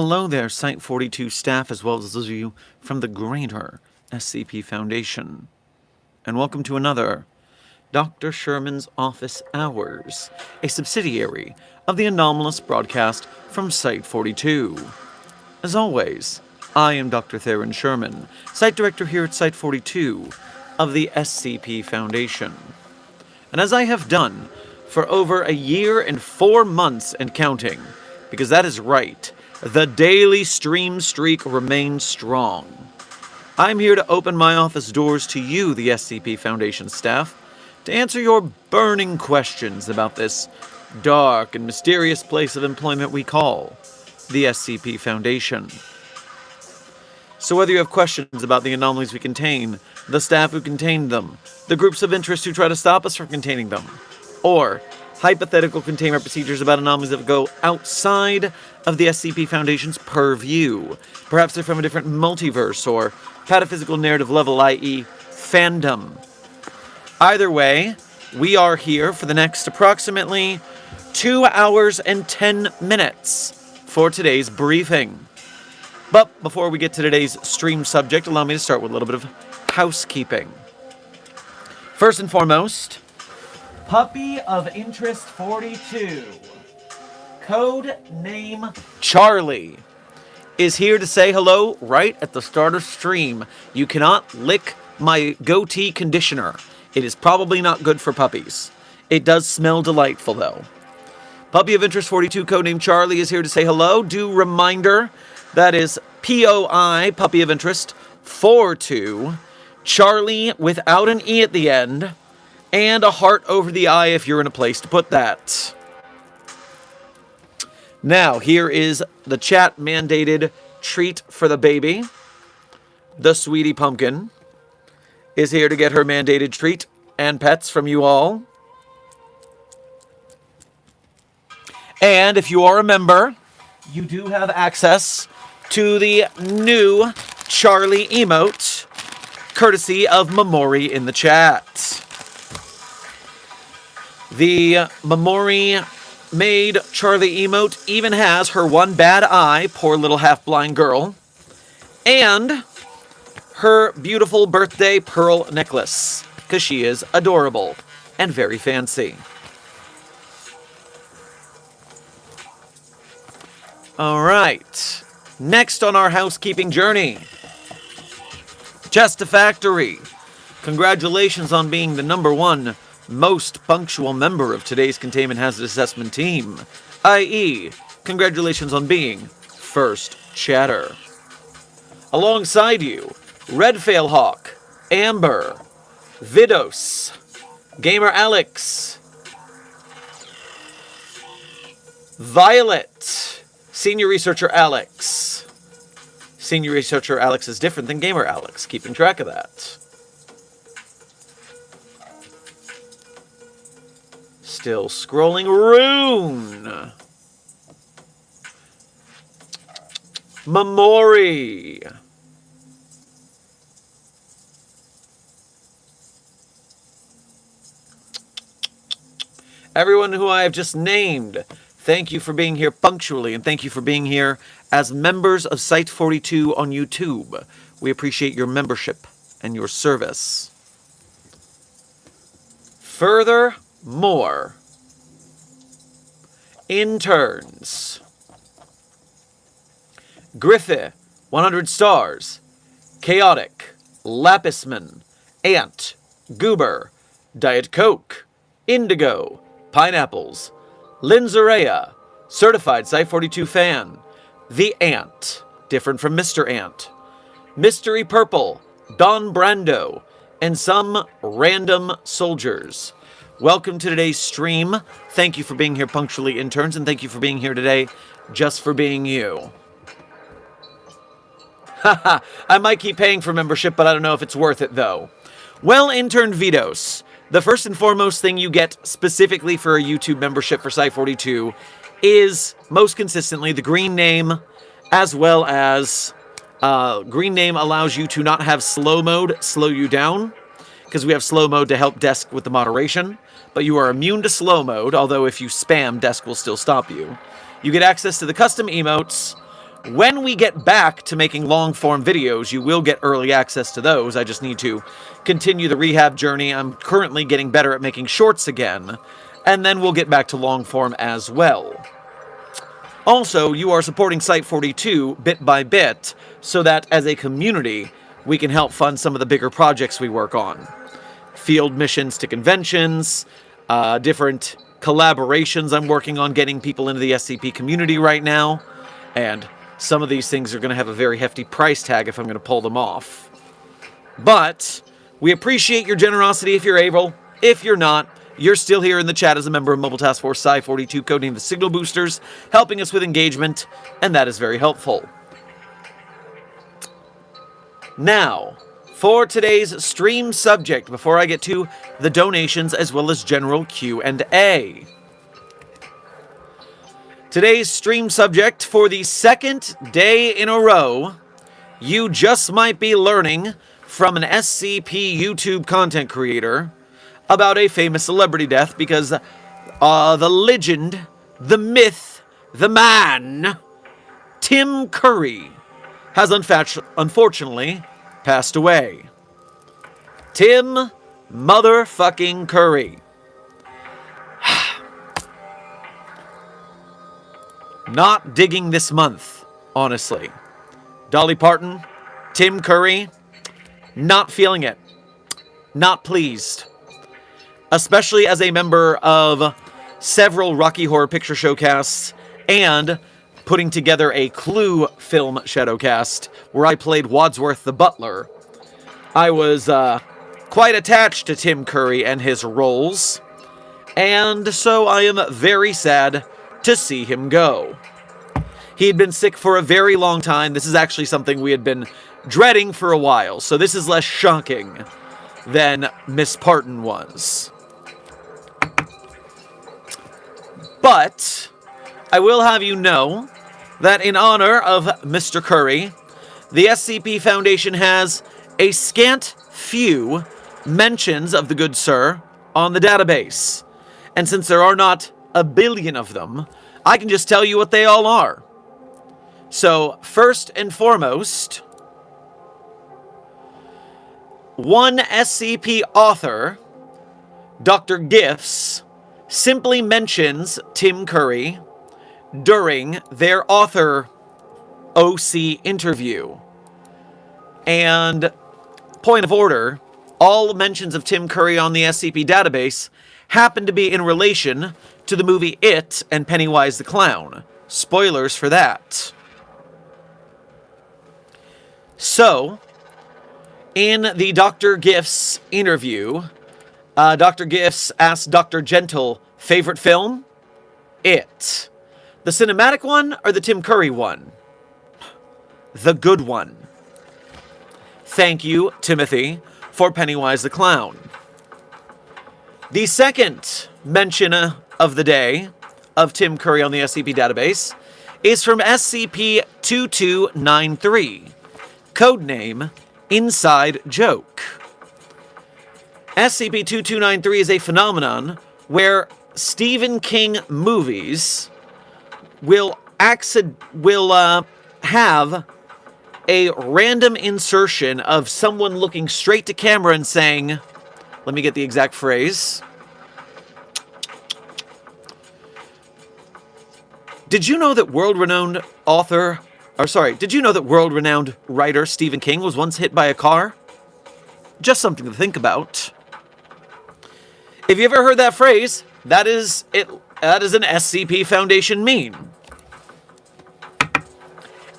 hello there, Site-42 staff, as well as those of you from the greater SCP Foundation. And welcome to another Dr. Sherman's Office Hours, a subsidiary of the anomalous broadcast from Site-42. As always, I am Dr. Theron Sherman, Site Director here at Site-42 of the SCP Foundation. And as I have done for over a year and 4 months and counting, because that is right, the daily stream streak remains strong. I'm here to open my office doors to you, the SCP Foundation staff, to answer your burning questions about this dark and mysterious place of employment we call the SCP Foundation. So whether you have questions about the anomalies we contain, the staff who contained them, the groups of interest who try to stop us from containing them, or hypothetical containment procedures about anomalies that go outside of the SCP Foundation's purview. Perhaps they're from a different multiverse or pataphysical narrative level, i.e. fandom. Either way, we are here for the next approximately 2 hours and 10 minutes for today's briefing. But before we get to today's stream subject, allow me to start with a little bit of housekeeping. First and foremost, Puppy of Interest 42, code name Charlie, is here to say hello right at the start of stream. You cannot lick my goatee conditioner. It is probably not good for puppies. It does smell delightful though. Puppy of Interest 42, code name Charlie, is here to say hello. Due reminder, that is POI, Puppy of Interest 42, Charlie without an E at the end, and a heart over the I if you're in a place to put that. Now, here is the chat-mandated treat for the baby. The Sweetie Pumpkin is here to get her mandated treat and pets from you all. And if you are a member, you do have access to the new Charlie emote, courtesy of Mamori in the chat. The Mamori-made Charlie emote even has her one bad eye, poor little half-blind girl, and her beautiful birthday pearl necklace, because she is adorable and very fancy. Alright, next on our housekeeping journey, Chesta Factory. Congratulations on being the #1 most punctual member of today's Containment Hazard Assessment team, i.e., congratulations on being first chatter. Alongside you, Redfail Hawk, Amber, Vidos, Gamer Alex, Violet, Senior Researcher Alex. Senior Researcher Alex is different than Gamer Alex, keeping track of that. Still scrolling. Rune, Mamori, everyone who I have just named, thank you for being here punctually, and thank you for being here as members of Site-42 on YouTube. We appreciate your membership and your service. Furthermore, interns, Griffith, 100 stars, Chaotic, Lapisman, Ant, Goober, Diet Coke, Indigo, Pineapples, Linzarea, Certified Site-42 fan, The Ant, different from Mr. Ant, Mystery Purple, Don Brando, and some random soldiers. Welcome to today's stream. Thank you for being here punctually, interns, and thank you for being here today just for being you. Haha, I might keep paying for membership, but I don't know if it's worth it, though. Well, intern Vidos, the first and foremost thing you get specifically for a YouTube membership for Site-42 is, most consistently, the green name, as well as green name allows you to not have slow mode slow you down, because we have slow mode to help Desk with the moderation, but you are immune to slow mode, although if you spam, Desk will still stop you. You get access to the custom emotes, When we get back to making long-form videos, you will get early access to those. I just need to continue the rehab journey. I'm currently getting better at making shorts again, and then we'll get back to long-form as well. Also, you are supporting Site42 bit by bit, so that as a community, we can help fund some of the bigger projects we work on. Field missions to conventions, different collaborations I'm working on getting people into the SCP community right now, and some of these things are going to have a very hefty price tag if I'm going to pull them off. But we appreciate your generosity if you're able. If you're not, you're still here in the chat as a member of Mobile Task Force Psi-42, codenamed the Signal Boosters, helping us with engagement, and that is very helpful. Now, for today's stream subject, before I get to the donations as well as general Q&A. Today's stream subject, for the second day in a row, you just might be learning from an SCP YouTube content creator about a famous celebrity death, because the legend, the myth, the man, Tim Curry, has unfortunately passed away. Tim motherfucking Curry. Not digging this month, honestly. Dolly Parton, Tim Curry, not feeling it. Not pleased. Especially as a member of several Rocky Horror Picture Showcasts and putting together a Clue film shadowcast where I played Wadsworth the Butler. I was quite attached to Tim Curry and his roles, and so I am very sad to see him go. He had been sick for a very long time. This is actually something we had been dreading for a while, so this is less shocking than Miss Parton was. But I will have you know that in honor of Mr. Curry, the SCP Foundation has a scant few mentions of the good sir on the database. And since there are not a billion of them, I can just tell you what they all are. So, first and foremost, one SCP author, Dr. Gifts, simply mentions Tim Curry during their author OC interview. And, point of order, all mentions of Tim Curry on the SCP database happen to be in relation to the movie It and Pennywise the Clown. Spoilers for that. So, in the Dr. Gifts interview, Dr. Gifts asked Dr. Gentle, favorite film? It. The cinematic one or the Tim Curry one? The good one. Thank you, Timothy, for Pennywise the Clown. The second mention of the day of Tim Curry on the SCP database is from SCP-2293, codename Inside Joke. SCP-2293 is a phenomenon where Stephen King movies will have a random insertion of someone looking straight to camera and saying, let me get the exact phrase. Did you know that world-renowned writer Stephen King was once hit by a car? Just something to think about. If you ever heard that phrase, that is it. That is an SCP Foundation meme.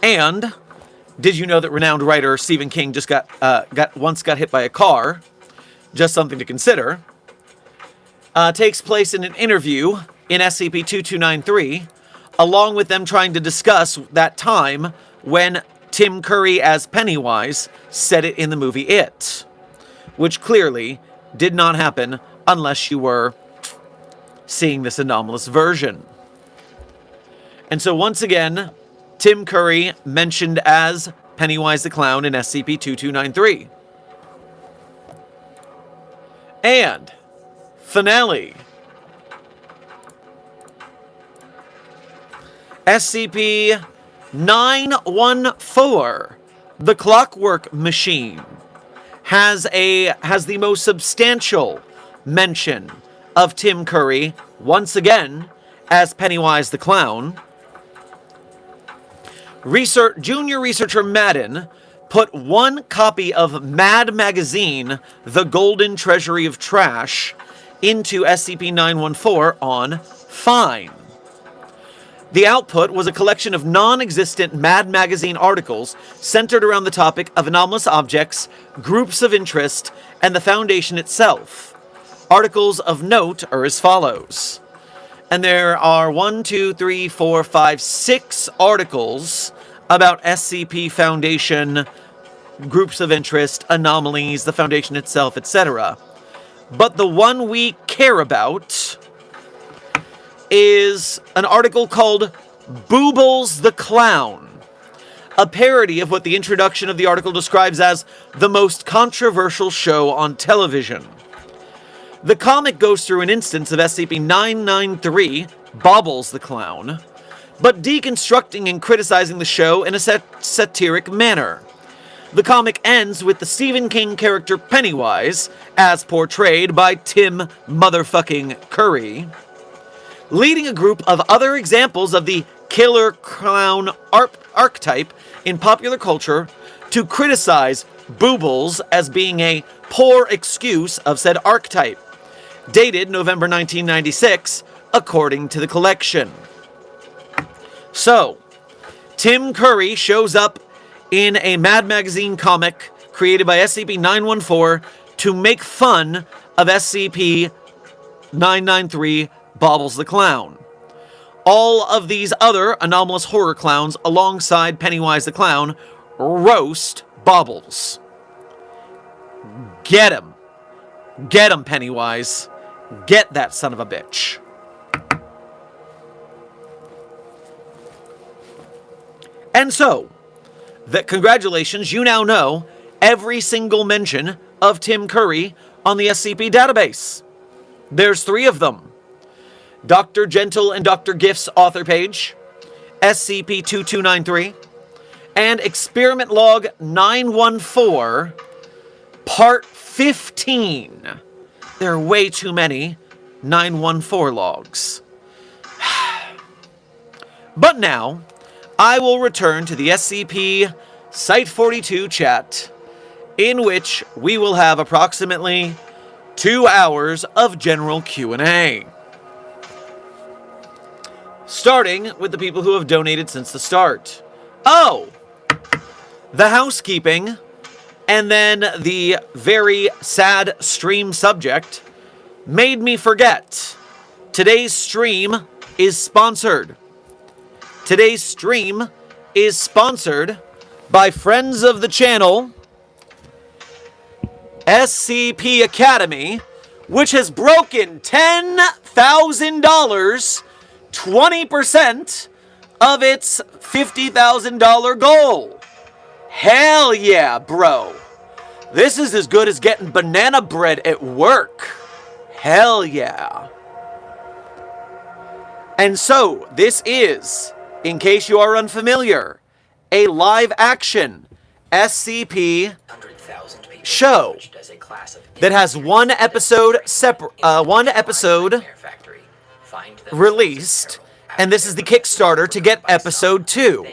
And did you know that renowned writer Stephen King just got hit by a car? Just something to consider. Takes place in an interview in SCP-2293, along with them trying to discuss that time when Tim Curry as Pennywise said it in the movie It, which clearly did not happen unless you were seeing this anomalous version. And so once again, Tim Curry mentioned as Pennywise the Clown in SCP-2293. And finale. 914, The Clockwork Machine, has the most substantial mention of Tim Curry, once again, as Pennywise the Clown. Junior researcher Madden put one copy of Mad Magazine, The Golden Treasury of Trash, into SCP-914 on Fine. The output was a collection of non-existent Mad Magazine articles centered around the topic of anomalous objects, groups of interest, and the Foundation itself. Articles of note are as follows. And there are 6 articles about SCP Foundation, groups of interest, anomalies, the Foundation itself, etc. But the one we care about is an article called Boobles the Clown, a parody of what the introduction of the article describes as the most controversial show on television. The comic goes through an instance of SCP-993, Bobbles the Clown, but deconstructing and criticizing the show in a satiric manner. The comic ends with the Stephen King character Pennywise, as portrayed by Tim motherfucking Curry, leading a group of other examples of the killer clown archetype in popular culture to criticize Boobles as being a poor excuse of said archetype. Dated November 1996, according to the collection. So, Tim Curry shows up in a Mad Magazine comic created by SCP-914 to make fun of SCP-993 Bobbles the Clown. All of these other anomalous horror clowns alongside Pennywise the Clown roast Bobbles. Get him. Get him, Pennywise. Get that son of a bitch. And so, congratulations, you now know every single mention of Tim Curry on the SCP database. There's 3 of them. Dr. Gentle and Dr. Gift's author page, SCP-2293, and Experiment Log 914, Part 15. There are way too many 914 logs. But now, I will return to the SCP Site-42 chat, in which we will have approximately 2 hours of general Q&A. Starting with the people who have donated since the start. Oh! The housekeeping, and then the very sad stream subject, made me forget. Today's stream is sponsored. Today's stream is sponsored by friends of the channel, SCP Academy, which has broken $10,000, 20% of its $50,000 goal. Hell yeah, bro. This is as good as getting banana bread at work. Hell yeah. And so, this is, in case you are unfamiliar, a live-action SCP show that has one episode released, and this is the Kickstarter to get episode 2.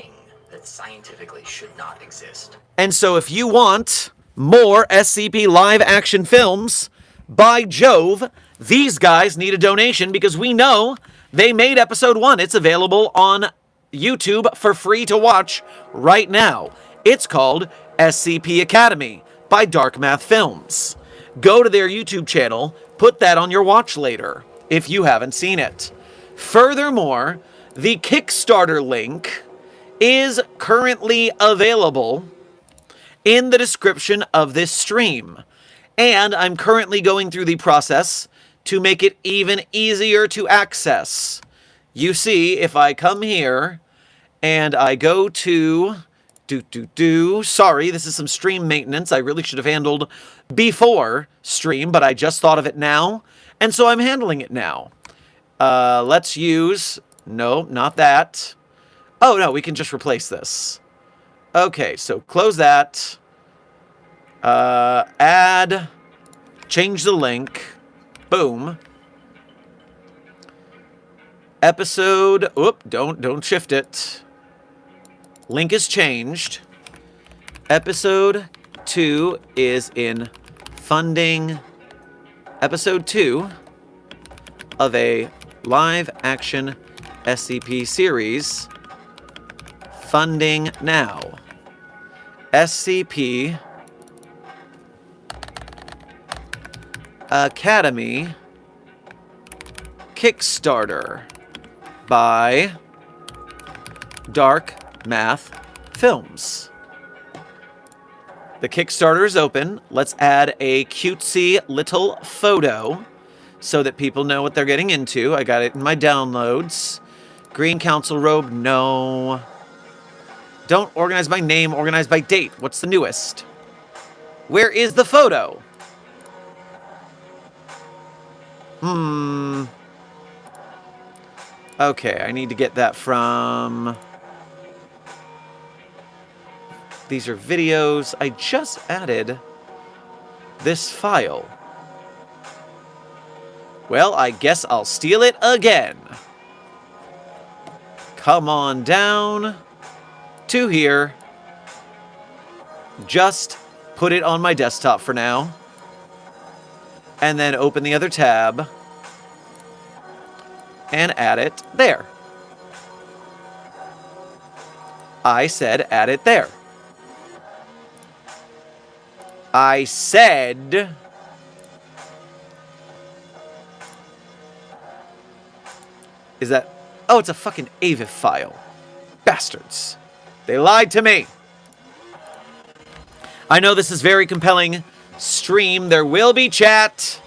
And so if you want more SCP live-action films, by Jove, these guys need a donation because we know they made episode 1. It's available on YouTube for free to watch right now. It's called SCP Academy by Dark Math Films. Go to their YouTube channel, put that on your watch later if you haven't seen it. Furthermore, the Kickstarter link is currently available in the description of this stream. And I'm currently going through the process to make it even easier to access. You see, if I come here and I go to sorry, this is some stream maintenance I really should have handled before stream, but I just thought of it now, and so I'm handling it now. Let's use, no, not that. Oh, no, we can just replace this. Okay, so close that. Add. Change the link. Boom. Episode. Oop, don't shift it. Link is changed. Episode 2 is in funding. Episode 2 of a live-action SCP series. Funding now. SCP Academy Kickstarter by Dark Math Films. The Kickstarter is open. Let's add a cutesy little photo so that people know what they're getting into. I got it in my downloads. Green Council robe, no. Don't organize by name, organize by date. What's the newest? Where is the photo? Okay, I need to get that from... These are videos. I just added this file. Well, I guess I'll steal it again. Come on down to here. Just put it on my desktop for now. And then open the other tab. And add it there. I said add it there. I said... Is that... Oh, it's a fucking AVIF file. Bastards. They lied to me. I know this is very compelling stream. There will be chat.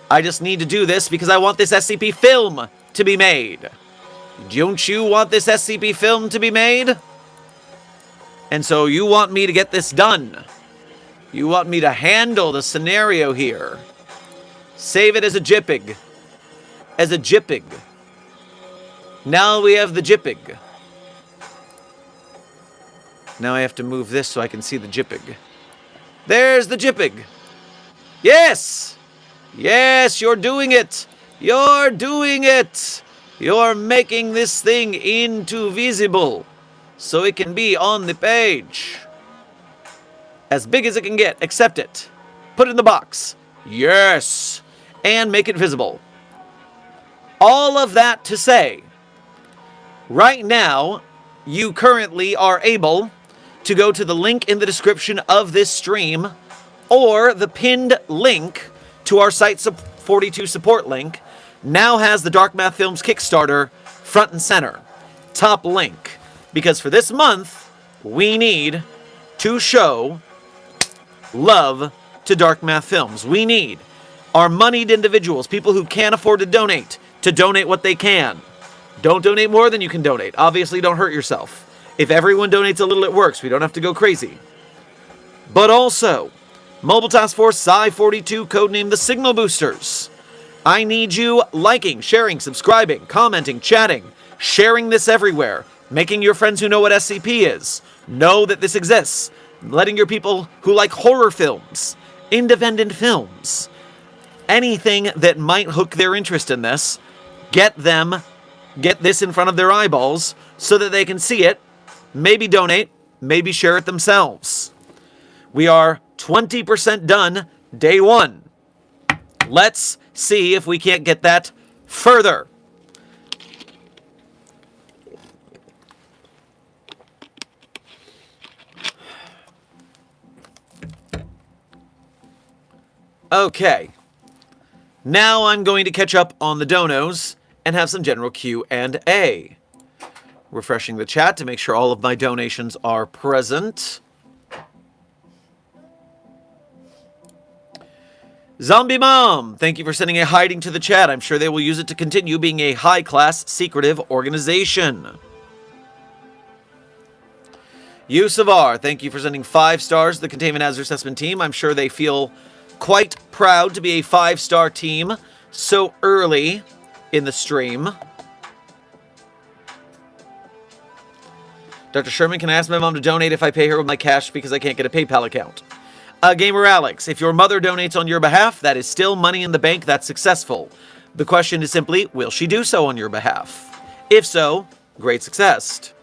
I just need to do this because I want this SCP film to be made. Don't you want this SCP film to be made? And so you want me to get this done. You want me to handle the scenario here. Save it as a JPEG. As a JPEG. Now we have the JPEG. Now I have to move this so I can see the JPEG. There's the JPEG. Yes! Yes, you're doing it! You're doing it! You're making this thing into visible. So it can be on the page. As big as it can get. Accept it. Put it in the box. Yes! And make it visible. All of that to say, right now, you currently are able to go to the link in the description of this stream or the pinned link to our Site 42 support link now has the Dark Math Films Kickstarter front and center. Top link. Because for this month, we need to show love to Dark Math Films. We need our moneyed individuals, people who can't afford to donate what they can. Don't donate more than you can donate. Obviously, don't hurt yourself. If everyone donates a little, it works. We don't have to go crazy. But also, Mobile Task Force Psi-42, codenamed the Signal Boosters. I need you liking, sharing, subscribing, commenting, chatting, sharing this everywhere, making your friends who know what SCP is know that this exists, letting your people who like horror films, independent films, anything that might hook their interest in this, get this in front of their eyeballs so that they can see it, maybe donate, maybe share it themselves. We are 20% done day 1. Let's see if we can't get that further. Okay. Now I'm going to catch up on the donos and have some general Q&A. Refreshing the chat to make sure all of my donations are present. Zombie Mom, thank you for sending a hiding to the chat. I'm sure they will use it to continue being a high-class, secretive organization. Yusavar, thank you for sending 5 stars to the Containment Hazard Assessment Team. I'm sure they feel quite proud to be a 5-star team so early in the stream. Dr. Sherman, can I ask my mom to donate if I pay her with my cash because I can't get a PayPal account? Gamer Alex, if your mother donates on your behalf, that is still money in the bank that's successful. The question is simply, will she do so on your behalf? If so, great success.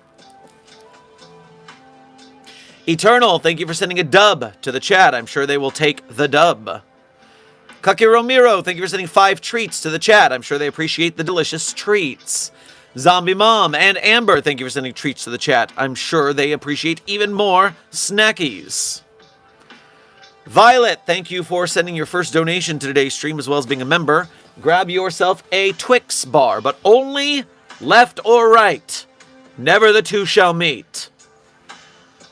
Eternal, thank you for sending a dub to the chat. I'm sure they will take the dub. Kakiro Miro, thank you for sending 5 treats to the chat. I'm sure they appreciate the delicious treats. Zombie Mom and Amber, thank you for sending treats to the chat. I'm sure they appreciate even more snackies. Violet, thank you for sending your first donation to today's stream as well as being a member. Grab yourself a Twix bar, but only left or right. Never the two shall meet.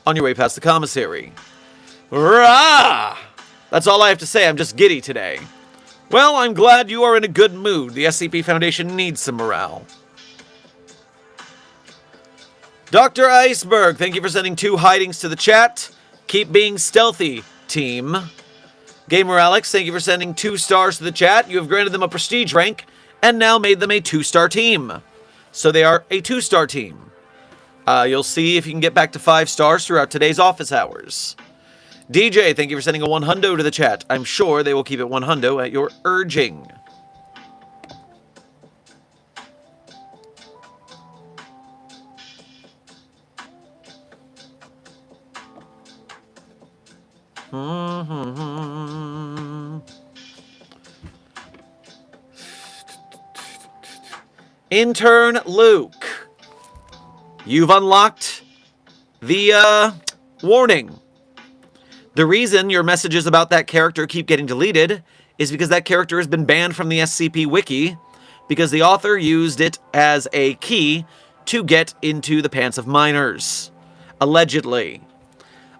On your way past the commissary. Rah! That's all I have to say. I'm just giddy today. Well, I'm glad you are in a good mood. The SCP Foundation needs some morale. Dr. Iceberg, thank you for sending 2 hidings to the chat. Keep being stealthy, team. Gamer Alex, thank you for sending 2 stars to the chat. You have granted them a prestige rank and now made them a 2-star team. So they are a 2-star team. You'll see if you can get back to 5 stars throughout today's office hours. DJ, thank you for sending a 100 to the chat. I'm sure they will keep it 100 at your urging. Intern Luke, you've unlocked the warning. The reason your messages about that character keep getting deleted is because that character has been banned from the SCP Wiki because the author used it as a key to get into the pants of minors. Allegedly.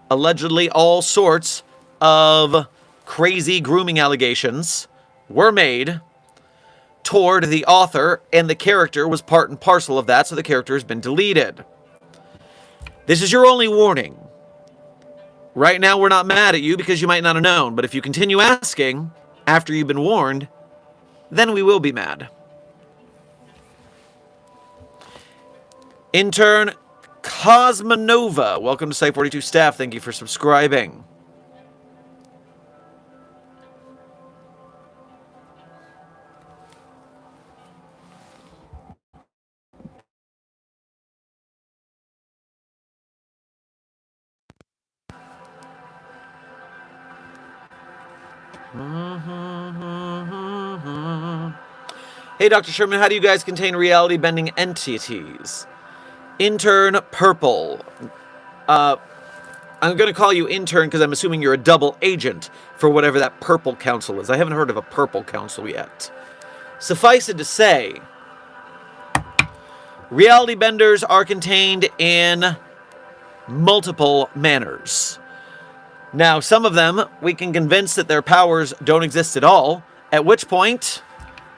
Allegedly, all sorts of crazy grooming allegations were made toward the author, and the character was part and parcel of that, so the character has been deleted. This is your only warning. Right now, we're not mad at you because you might not have known, but if you continue asking after you've been warned, then we will be mad. Intern Cosmonova, welcome to Site 42 staff. Thank you for subscribing. Hey, Dr. Sherman, how do you guys contain reality-bending entities? Intern Purple. I'm going to call you intern because I'm assuming you're a double agent for whatever that purple council is. I haven't heard of a purple council yet. Suffice it to say, reality benders are contained in multiple manners. Now, some of them, we can convince that their powers don't exist at all, at which point,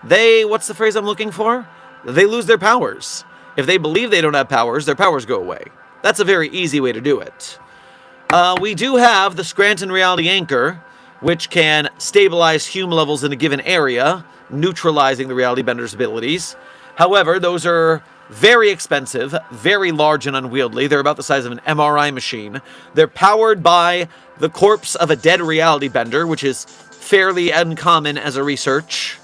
what's the phrase I'm looking for? They lose their powers. If they believe they don't have powers, their powers go away. That's a very easy way to do it. We do have the Scranton Reality Anchor, which can stabilize hume levels in a given area, neutralizing the reality bender's abilities. However, those are very expensive, very large and unwieldy. They're about the size of an MRI machine. They're powered by the corpse of a dead reality bender, which is fairly uncommon as a resource.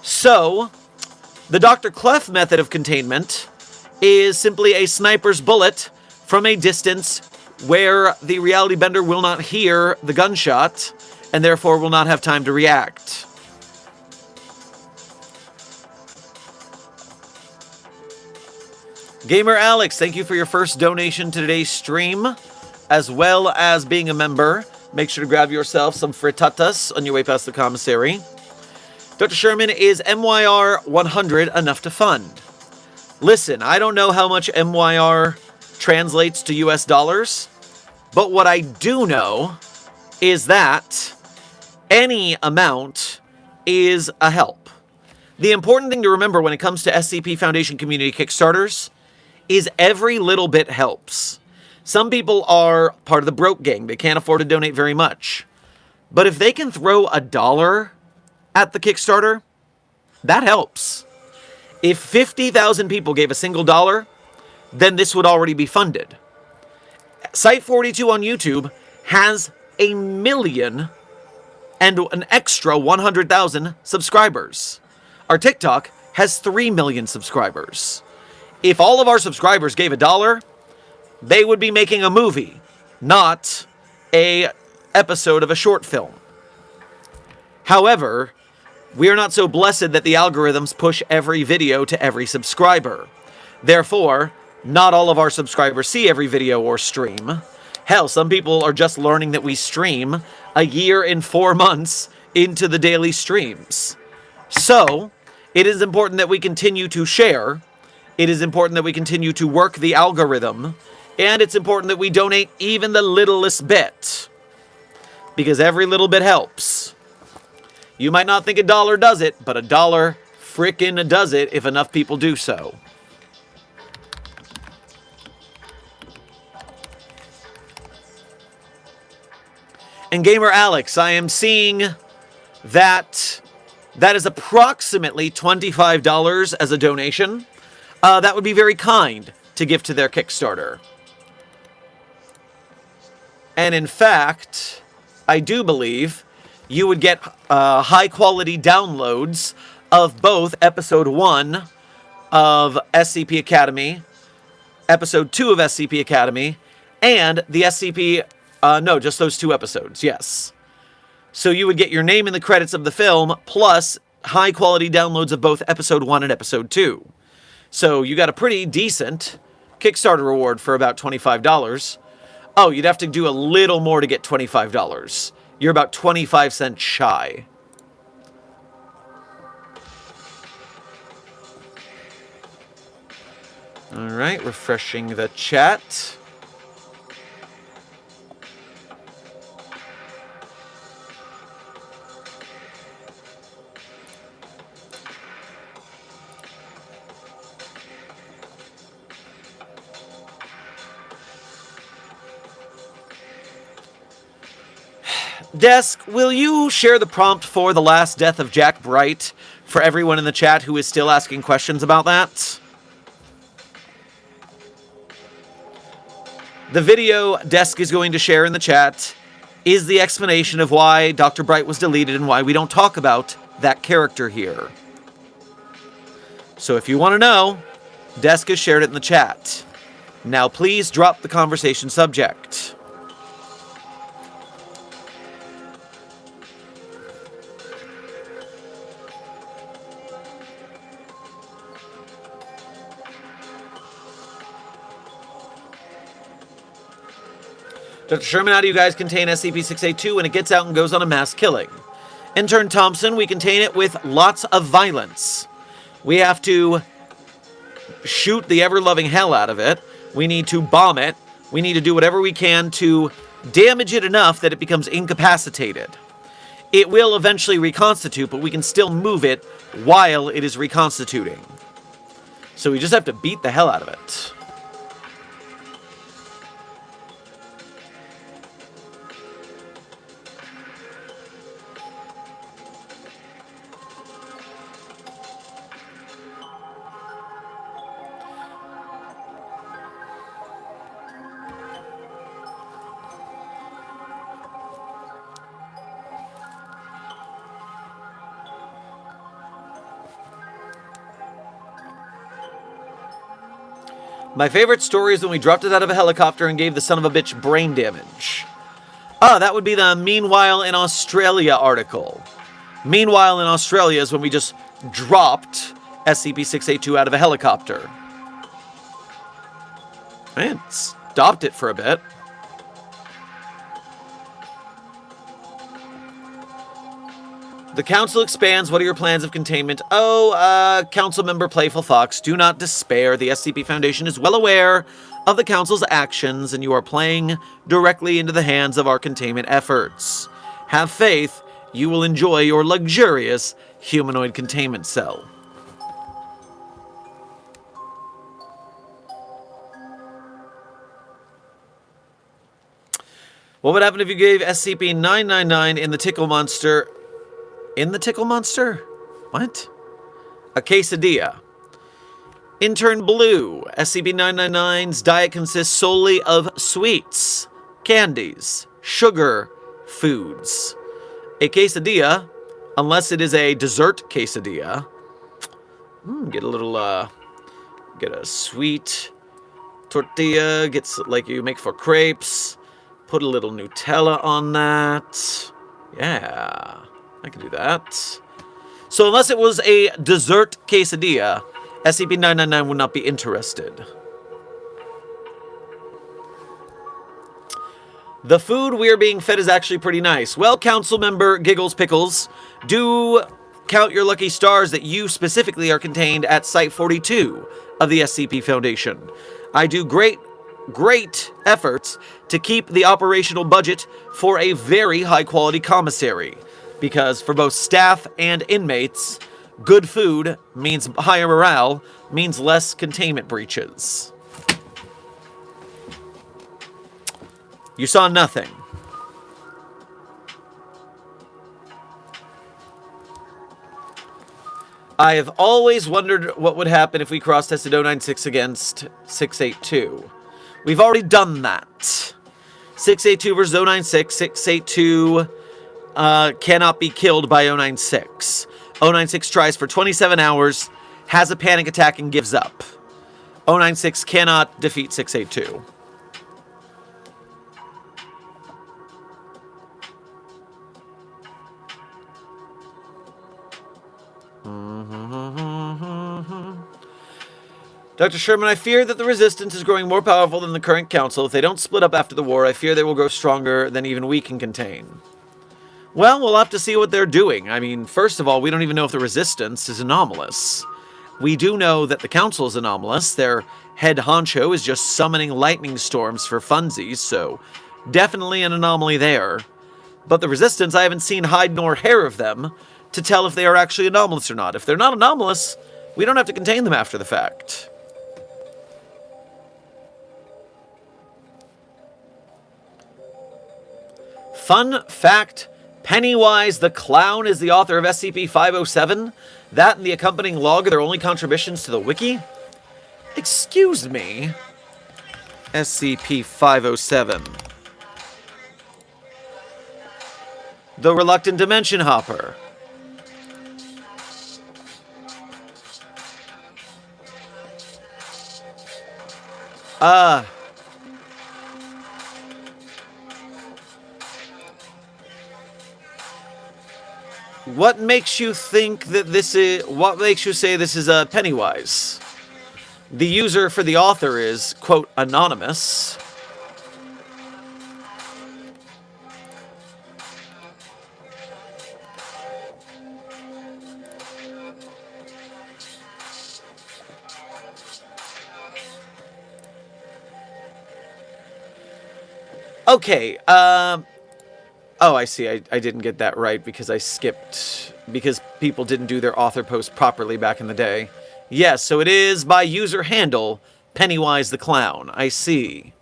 So, the Dr. Clef method of containment is simply a sniper's bullet from a distance where the reality bender will not hear the gunshot and therefore will not have time to react. Gamer Alex, thank you for your first donation to today's stream, as well as being a member. Make sure to grab yourself some frittatas on your way past the commissary. Dr. Sherman, is MYR 100 enough to fund? Listen, I don't know how much MYR translates to US dollars, but what I do know is that any amount is a help. The important thing to remember when it comes to SCP Foundation Community Kickstarters is every little bit helps. Some people are part of the broke gang. They can't afford to donate very much. But if they can throw $1 at the Kickstarter, that helps. If 50,000 people gave a single dollar, then this would already be funded. Site 42 on YouTube has 1 million and an extra 100,000 subscribers. Our TikTok has 3 million subscribers. If all of our subscribers gave $1, they would be making a movie, not a episode of a short film. However, we are not so blessed that the algorithms push every video to every subscriber. Therefore, not all of our subscribers see every video or stream. Hell, some people are just learning that we stream a year and 4 months into the daily streams. So, it is important that we continue to share. It is important that we continue to work the algorithm. And it's important that we donate even the littlest bit. Because every little bit helps. You might not think $1 does it, but $1 frickin' does it if enough people do so. And Gamer Alex, I am seeing that is approximately $25 as a donation. That would be very kind to give to their Kickstarter. And in fact, I do believe you would get high-quality downloads of both Episode 1 of SCP Academy, Episode 2 of SCP Academy, and the SCP... no, just those 2 episodes, yes. So you would get your name in the credits of the film, plus high-quality downloads of both Episode 1 and Episode 2. So you got a pretty decent Kickstarter reward for about $25. Oh, you'd have to do a little more to get $25. You're about 25 cents shy. Alright, refreshing the chat. Desk, will you share the prompt for the last death of Jack Bright for everyone in the chat who is still asking questions about that? The video Desk is going to share in the chat is the explanation of why Dr. Bright was deleted and why we don't talk about that character here. So if you want to know, Desk has shared it in the chat. Now please drop the conversation subject. Dr. Sherman, how do you guys contain SCP-682 when it gets out and goes on a mass killing? Intern Thompson, we contain it with lots of violence. We have to shoot the ever-loving hell out of it. We need to bomb it. We need to do whatever we can to damage it enough that it becomes incapacitated. It will eventually reconstitute, but we can still move it while it is reconstituting. So we just have to beat the hell out of it. My favorite story is when we dropped it out of a helicopter and gave the son of a bitch brain damage. Ah, that would be the Meanwhile in Australia article. Meanwhile in Australia is when we just dropped SCP-682 out of a helicopter. And stopped it for a bit. The council expands. What are your plans of containment? Oh, council member Playful Fox, do not despair. The SCP Foundation is well aware of the council's actions, and you are playing directly into the hands of our containment efforts. Have faith, you will enjoy your luxurious humanoid containment cell. What would happen if you gave SCP-999 in the Tickle Monster... In the Tickle Monster? What? A quesadilla. Intern Blue, SCP-999's diet consists solely of sweets, candies, sugar, foods. A quesadilla, unless it is a dessert quesadilla, get a sweet tortilla, gets like you make for crepes, put a little Nutella on that. Yeah, I can do that. So unless it was a dessert quesadilla, SCP-999 would not be interested. The food we are being fed is actually pretty nice. Well, Council Member Giggles Pickles, do count your lucky stars that you specifically are contained at Site 42 of the SCP Foundation. I do great efforts to keep the operational budget for a very high-quality commissary, because for both staff and inmates, good food means higher morale, means less containment breaches. You saw nothing. I have always wondered what would happen if we cross-tested 096 against 682. We've already done that. 682 versus 096. 682 cannot be killed by 096. 096 tries for 27 hours, has a panic attack, and gives up. 096 cannot defeat 682. Dr. Sherman, I fear that the Resistance is growing more powerful than the current Council. If they don't split up after the war, I fear they will grow stronger than even we can contain. Well, we'll have to see what they're doing. I mean, first of all, we don't even know if the Resistance is anomalous. We do know that the Council is anomalous. Their head honcho is just summoning lightning storms for funsies, so definitely an anomaly there. But the Resistance, I haven't seen hide nor hair of them to tell if they are actually anomalous or not. If they're not anomalous, we don't have to contain them after the fact. Fun fact, Pennywise the Clown is the author of SCP-507. That and the accompanying log are their only contributions to the wiki? Excuse me. SCP-507. The Reluctant Dimension Hopper. What makes you think that this is... What makes you say this is a Pennywise? The user for the author is, quote, anonymous. Okay, oh, I see. I didn't get that right because I skipped... Because people didn't do their author post properly back in the day. Yes, so it is by user handle, Pennywise the Clown. I see.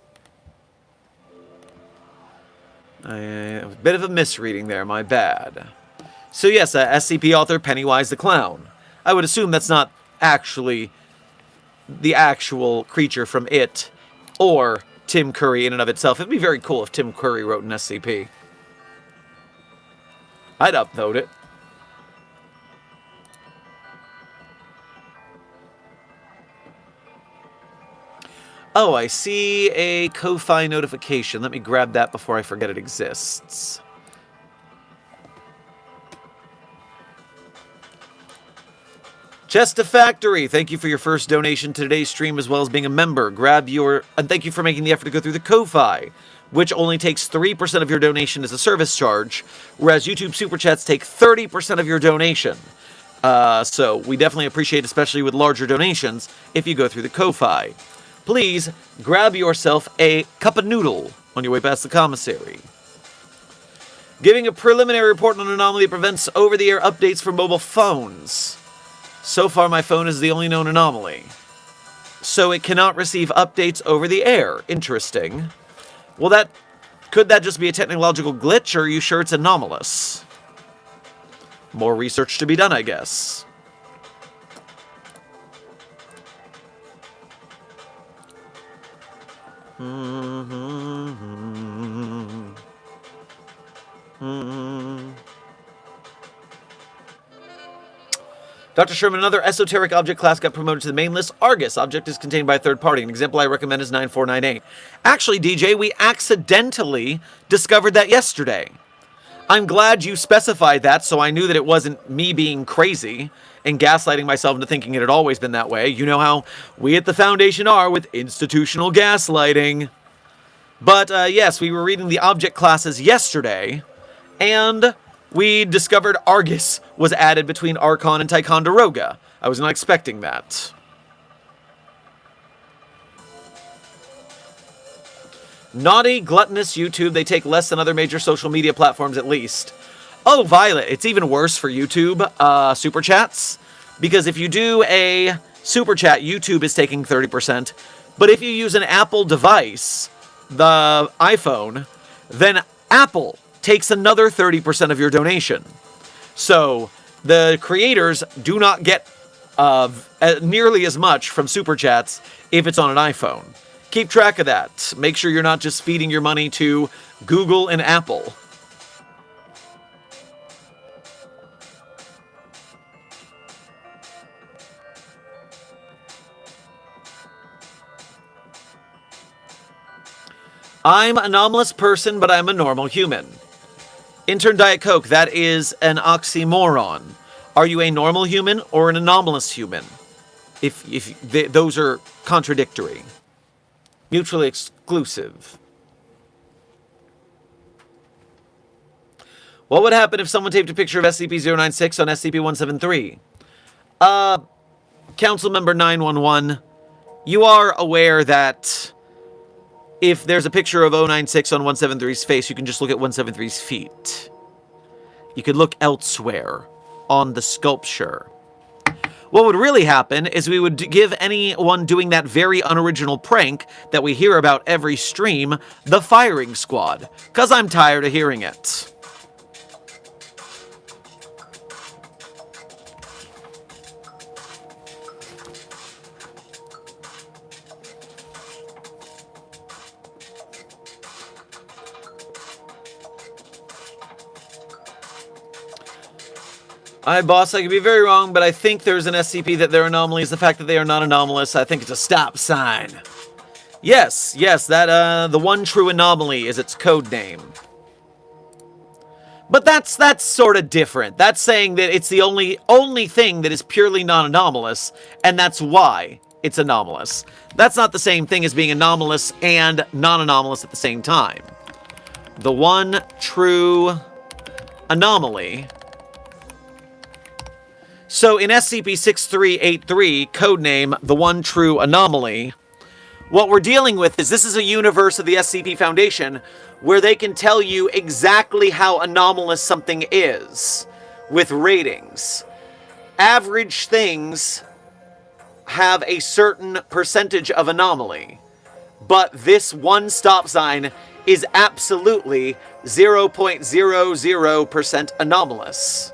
A bit of a misreading there, my bad. So yes, SCP author Pennywise the Clown. I would assume that's not actually the actual creature from It, or Tim Curry in and of itself. It'd be very cool if Tim Curry wrote an SCP. I'd upvote it. Oh, I see a Ko-Fi notification. Let me grab that before I forget it exists. Chester Factory, thank you for your first donation to today's stream as well as being a member. And thank you for making the effort to go through the Ko-Fi, which only takes 3% of your donation as a service charge, whereas YouTube Super Chats take 30% of your donation. So we definitely appreciate, especially with larger donations, if you go through the Ko-Fi. Please grab yourself a cup of noodle on your way past the commissary. Giving a preliminary report on an anomaly that prevents over-the-air updates for mobile phones. So far, my phone is the only known anomaly. So it cannot receive updates over the air. Interesting. Well, could that just be a technological glitch, or are you sure it's anomalous? More research to be done, I guess. Dr. Sherman, another esoteric object class got promoted to the main list. Argus. Object is contained by a third party. An example I recommend is 9498. Actually, DJ, we accidentally discovered that yesterday. I'm glad you specified that, so I knew that it wasn't me being crazy and gaslighting myself into thinking it had always been that way. You know how we at the Foundation are with institutional gaslighting. But yes, we were reading the object classes yesterday, and we discovered Argus was added between Archon and Ticonderoga. I was not expecting that. Naughty, gluttonous YouTube. They take less than other major social media platforms at least. Oh, Violet, it's even worse for YouTube Super Chats. Because if you do a Super Chat, YouTube is taking 30%. But if you use an Apple device, the iPhone, then Apple takes another 30% of your donation. So the creators do not get nearly as much from Super Chats if it's on an iPhone. Keep track of that. Make sure you're not just feeding your money to Google and Apple. I'm an anomalous person, but I'm a normal human. Intern Diet Coke, that is an oxymoron. Are you a normal human or an anomalous human? If those are contradictory. Mutually exclusive. What would happen if someone taped a picture of SCP-096 on SCP-173? Council Member 911, you are aware that if there's a picture of 096 on 173's face, you can just look at 173's feet. You could look elsewhere on the sculpture. What would really happen is we would give anyone doing that very unoriginal prank that we hear about every stream the firing squad, because I'm tired of hearing it. Hi, boss. I could be very wrong, but I think there's an SCP that their anomaly is the fact that they are not anomalous. I think it's a stop sign. Yes, that the one true anomaly is its code name. But that's sort of different. That's saying that it's the only thing that is purely non-anomalous, and that's why it's anomalous. That's not the same thing as being anomalous and non-anomalous at the same time. The one true anomaly. So in SCP-6383, codename The One True Anomaly, what we're dealing with is this is a universe of the SCP Foundation where they can tell you exactly how anomalous something is with ratings. Average things have a certain percentage of anomaly, but this one stop sign is absolutely 0.00% anomalous.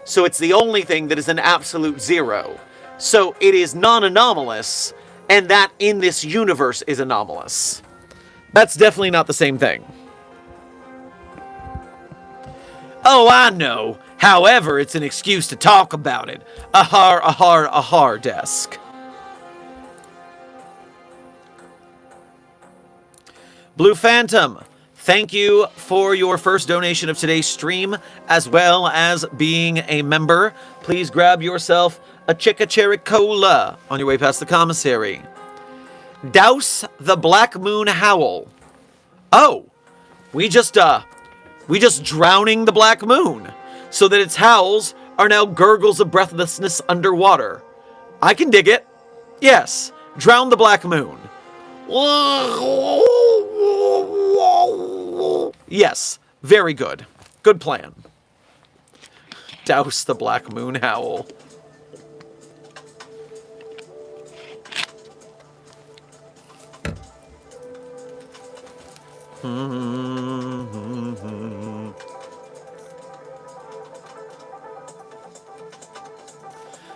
So it's the only thing that is an absolute zero. So it is non-anomalous, and that in this universe is anomalous. That's definitely not the same thing. Oh, I know. However, it's an excuse to talk about it. Ahar, desk. Blue Phantom, thank you for your first donation of today's stream, as well as being a member. Please grab yourself a Cherry Cola on your way past the commissary. Douse the Black Moon Howl. Oh, we just drowning the Black Moon, so that its howls are now gurgles of breathlessness underwater. I can dig it. Yes, drown the Black Moon. Yes, very good. Good plan. Douse the Black Moon Howl.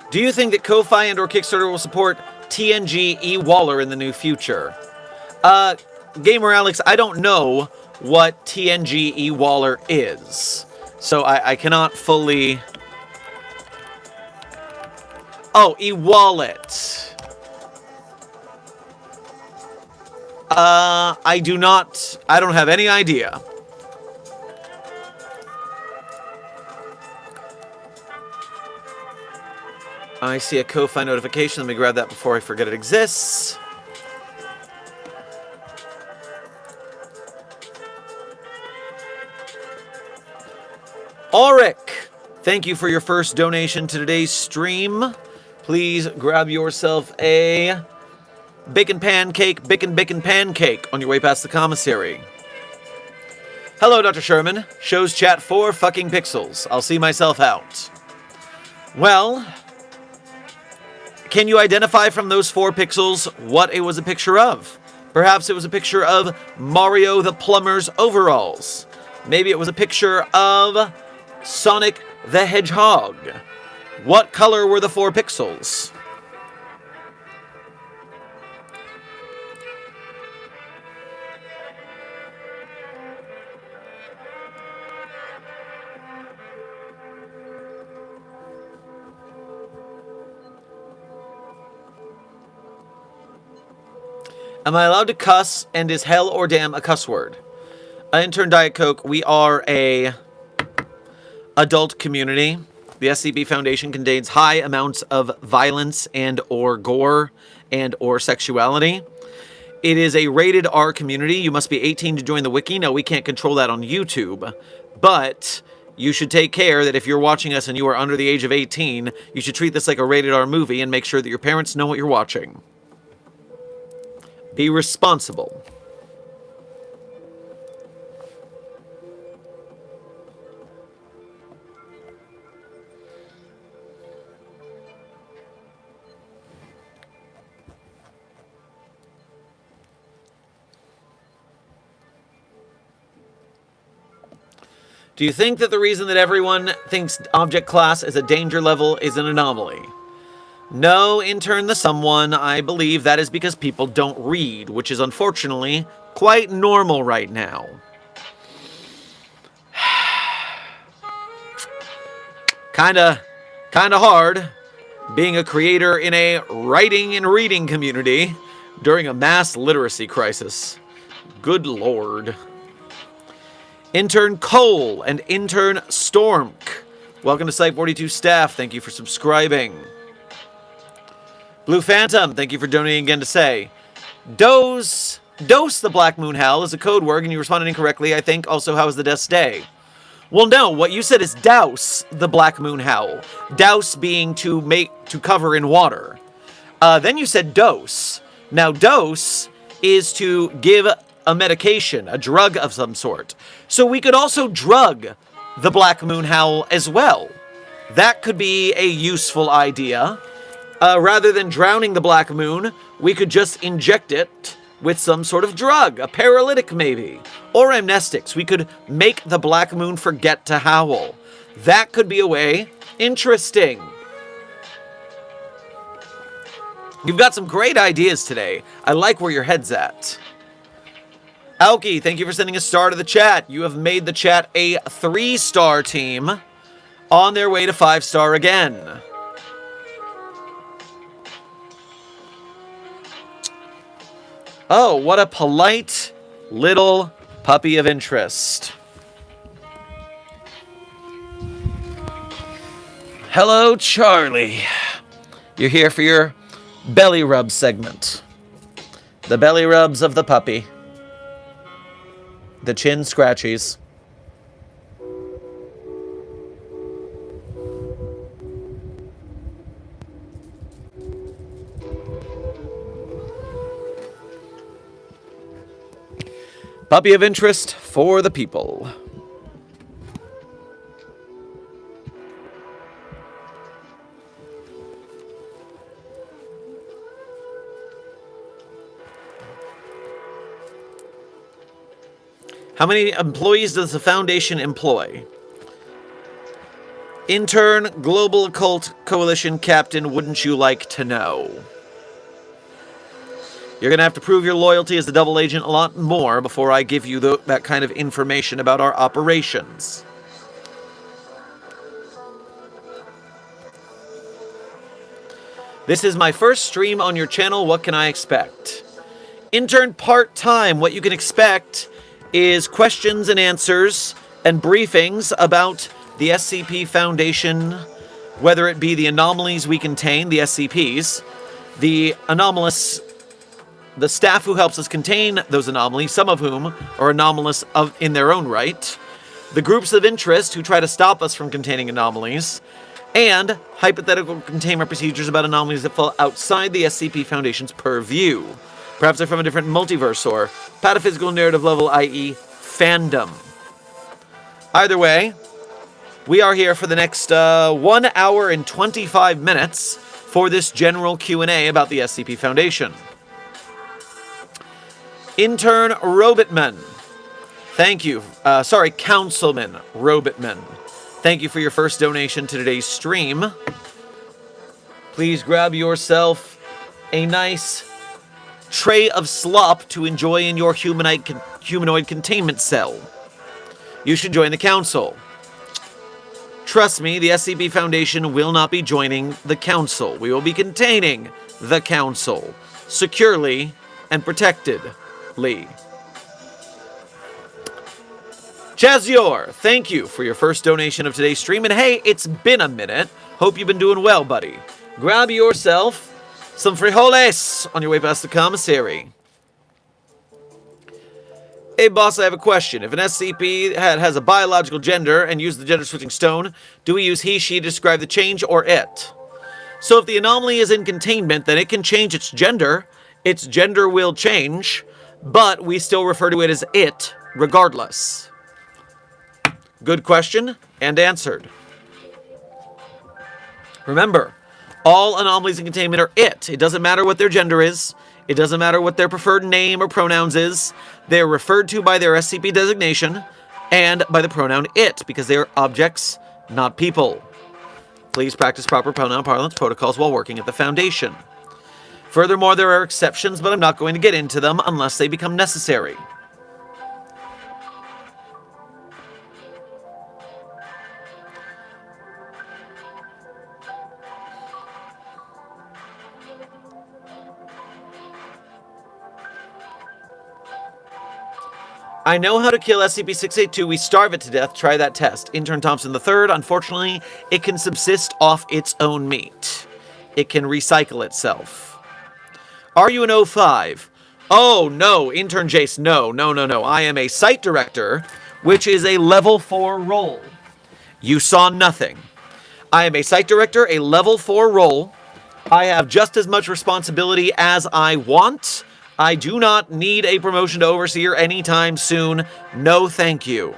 Do you think that Ko-Fi and or Kickstarter will support TNG E. Waller in the new future? Gamer Alex, I don't know what TNG e-Waller is. So I cannot fully... Oh, e-Wallet. I don't have any idea. I see a Ko-Fi notification. Let me grab that before I forget it exists. Auric, thank you for your first donation to today's stream. Please grab yourself a bacon pancake on your way past the commissary. Hello, Dr. Sherman. Shows chat 4 fucking pixels. I'll see myself out. Well, can you identify from those 4 pixels what it was a picture of? Perhaps it was a picture of Mario the Plumber's overalls. Maybe it was a picture of Sonic the Hedgehog. What color were the 4 pixels? Am I allowed to cuss, and is hell or damn a cuss word? Intern Diet Coke, we are a adult community. The SCP Foundation contains high amounts of violence and or gore and or sexuality. It is a rated R community. You must be 18 to join the wiki. Now, we can't control that on YouTube, but you should take care that if you're watching us and you are under the age of 18, you should treat this like a rated R movie and make sure that your parents know what you're watching. Be responsible. Do you think that the reason that everyone thinks object class is a danger level is an anomaly? No, intern the someone, I believe that is because people don't read, which is unfortunately quite normal right now. Kinda hard being a creator in a writing and reading community during a mass literacy crisis. Good lord. Intern Cole and intern Stormk, welcome to Site 42 staff. Thank you for subscribing. Blue Phantom, thank you for donating again to say, Dose the Black Moon Howl is a code word, and you responded incorrectly, I think. Also, how was the Death's Day? Well, no, what you said is douse the Black Moon Howl. Douse being to cover in water. Then you said dose. Now, dose is to give a medication, a drug of some sort. So we could also drug the Black Moon Howl as well. That could be a useful idea. Rather than drowning the Black Moon, we could just inject it with some sort of drug, a paralytic maybe, or amnestics. We could make the Black Moon forget to howl. That could be a way. Interesting. You've got some great ideas today. I like where your head's at. Alki, thank you for sending a star to the chat. You have made the chat a 3-star team on their way to 5-star again. Oh, what a polite little puppy of interest. Hello, Charlie. You're here for your belly rub segment. The belly rubs of the puppy. The chin scratchies. Puppy of interest for the people. How many employees does the Foundation employ? Intern, Global Occult Coalition Captain, wouldn't you like to know? You're going to have to prove your loyalty as a double agent a lot more before I give you that kind of information about our operations. This is my first stream on your channel. What can I expect? Intern part-time. What you can expect is questions and answers and briefings about the SCP Foundation, whether it be the anomalies we contain, the SCPs, the staff who helps us contain those anomalies, some of whom are anomalous in their own right, the groups of interest who try to stop us from containing anomalies, and hypothetical containment procedures about anomalies that fall outside the SCP Foundation's purview. Perhaps they're from a different multiverse or pataphysical narrative level, i.e. fandom. Either way, we are here for the next 1 hour and 25 minutes for this general Q&A about the SCP Foundation. Intern Robotman. Thank you. Councilman Robotman. Thank you for your first donation to today's stream. Please grab yourself a nice tray of slop to enjoy in your humanoid containment cell. You should join the council. Trust me, the SCP Foundation will not be joining the council. We will be containing the council securely and protectedly. Chazior, thank you for your first donation of today's stream. And hey, it's been a minute. Hope you've been doing well, buddy. Grab yourself some frijoles on your way past the commissary. Hey, boss, I have a question. If an SCP has a biological gender and uses the gender-switching stone, do we use he, she to describe the change or it? So if the anomaly is in containment, then it can change its gender. Its gender will change, but we still refer to it as it regardless. Good question, and answered. Remember, all anomalies in containment are it. It doesn't matter what their gender is. It doesn't matter what their preferred name or pronouns is. They're referred to by their SCP designation and by the pronoun it, because they are objects, not people. Please practice proper pronoun parlance protocols while working at the Foundation. Furthermore, there are exceptions, but I'm not going to get into them unless they become necessary. I know how to kill SCP-682. We starve it to death. Try that test. Intern Thompson III. Unfortunately, it can subsist off its own meat. It can recycle itself. Are you an 05? Oh, no. Intern Jace, no. No. I am a site director, which is a level 4 role. You saw nothing. I am a site director, a level 4 role. I have just as much responsibility as I want. I do not need a promotion to overseer anytime soon. No, thank you.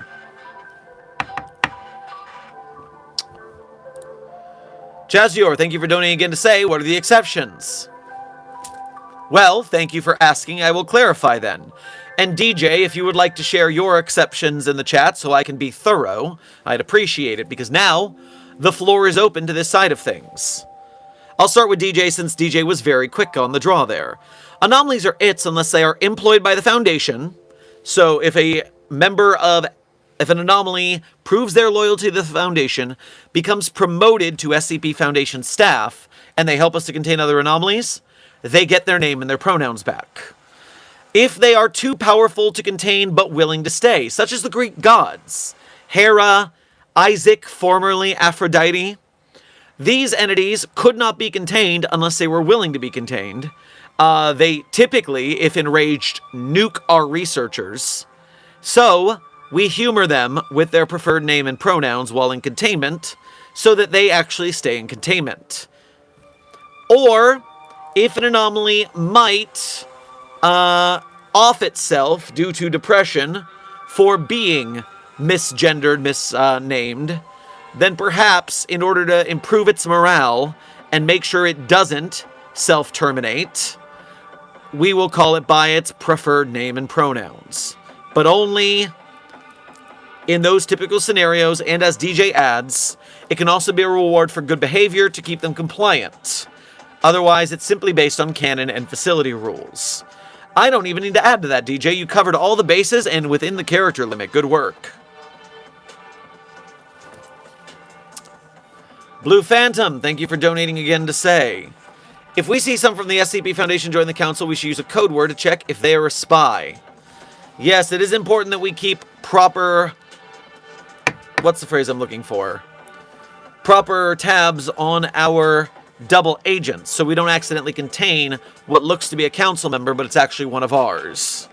Chazior, thank you for donating again to say, what are the exceptions? Well, thank you for asking. I will clarify then. And DJ, if you would like to share your exceptions in the chat so I can be thorough, I'd appreciate it, because now the floor is open to this side of things. I'll start with DJ since DJ was very quick on the draw there. Anomalies are its unless they are employed by the Foundation. So if an anomaly proves their loyalty to the Foundation, becomes promoted to SCP Foundation staff, and they help us to contain other anomalies, they get their name and their pronouns back. If they are too powerful to contain but willing to stay, such as the Greek gods, Hera, Isaac, formerly Aphrodite, these entities could not be contained unless they were willing to be contained. They typically, if enraged, nuke our researchers. So, we humor them with their preferred name and pronouns while in containment, so that they actually stay in containment. Or, if an anomaly might off itself due to depression for being misgendered, misnamed, then perhaps in order to improve its morale and make sure it doesn't self-terminate, we will call it by its preferred name and pronouns. But only in those typical scenarios, and as DJ adds, it can also be a reward for good behavior to keep them compliant. Otherwise, it's simply based on canon and facility rules. I don't even need to add to that, DJ. You covered all the bases and within the character limit. Good work. Blue Phantom, thank you for donating again to say, if we see some from the SCP Foundation join the Council, we should use a code word to check if they are a spy. Yes, it is important that we keep proper... What's the phrase I'm looking for? Proper tabs on our double agents, so we don't accidentally contain what looks to be a council member, but it's actually one of ours.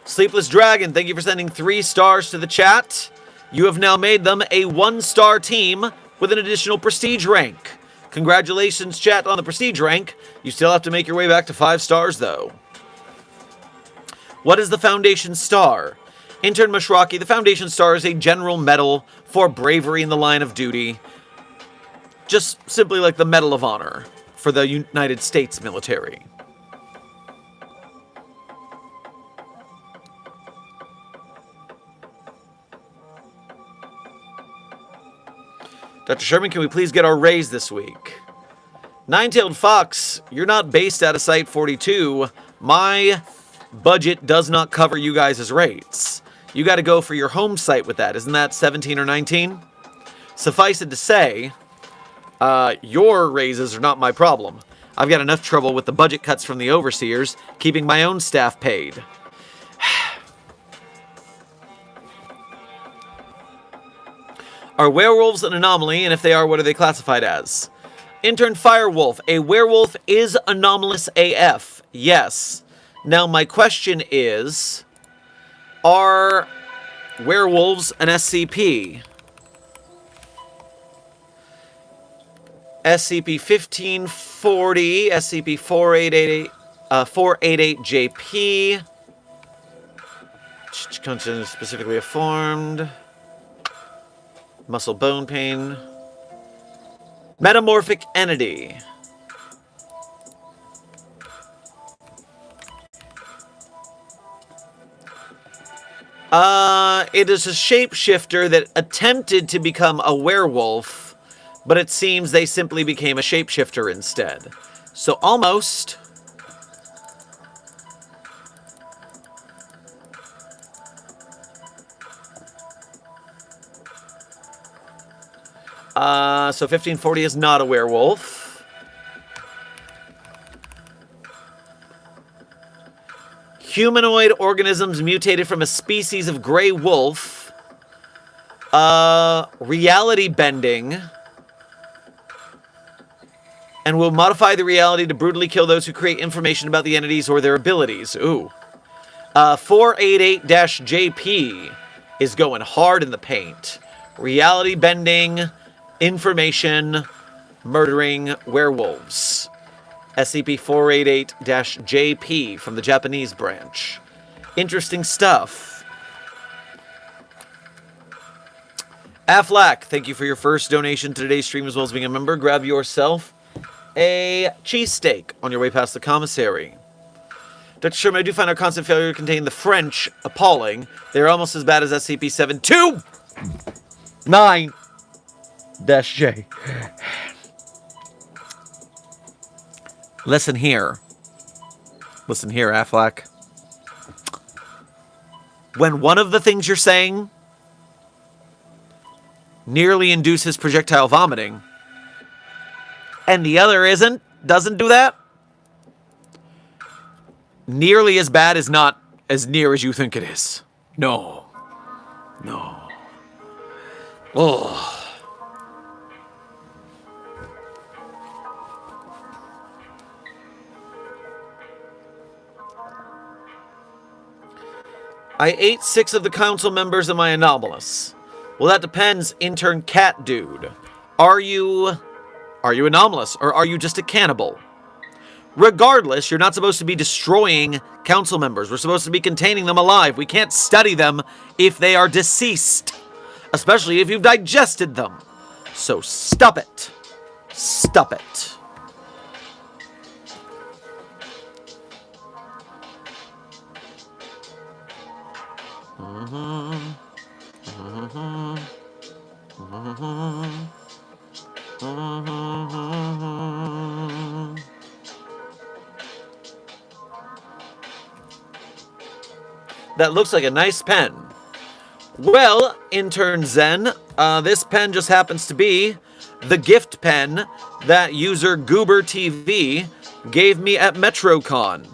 Sleepless Dragon, thank you for sending 3 stars to the chat. You have now made them a 1-star team with an additional prestige rank. Congratulations, chat, on the prestige rank. You still have to make your way back to 5 stars, though. What is the Foundation Star? Intern Mashraki, the Foundation Star is a general medal for bravery in the line of duty. Just simply like the Medal of Honor for the United States military. Dr. Sherman, can we please get our raise this week? Nine-tailed Fox, you're not based out of Site 42. My budget does not cover you guys' rates. You got to go for your home site with that. Isn't that 17 or 19? Suffice it to say, your raises are not my problem. I've got enough trouble with the budget cuts from the overseers, keeping my own staff paid. Are werewolves an anomaly, and if they are, what are they classified as? Intern Firewolf, a werewolf is anomalous AF. Yes. Now, my question is, are werewolves an SCP? SCP-1540, SCP-488JP, content specifically formed. Muscle bone pain. Metamorphic entity. It is a shapeshifter that attempted to become a werewolf, but it seems they simply became a shapeshifter instead. So almost. So 1540 is not a werewolf. Humanoid organisms mutated from a species of gray wolf. Reality bending. And will modify the reality to brutally kill those who create information about the entities or their abilities. Ooh. 488-JP is going hard in the paint. Reality bending, information, murdering werewolves. SCP-488-JP from the Japanese branch. Interesting stuff. Aflac, thank you for your first donation to today's stream as well as being a member. Grab yourself a cheesesteak on your way past the commissary. Dr. Sherman, I do find our constant failure to contain the French appalling. They're almost as bad as SCP-729-J. Listen here. Listen here, Aflac. When one of the things you're saying nearly induces projectile vomiting, and the other doesn't do that, nearly as bad is not as near as you think it is. No. No. Oh. I ate 6 of the council members. Am I anomalous? Well, that depends, intern cat dude. Are you anomalous, or are you just a cannibal? Regardless, you're not supposed to be destroying council members. We're supposed to be containing them alive. We can't study them if they are deceased, especially if you've digested them. So stop it. Stop it. That looks like a nice pen. Well, intern Zen, this pen just happens to be the gift pen that user Goober TV gave me at MetroCon.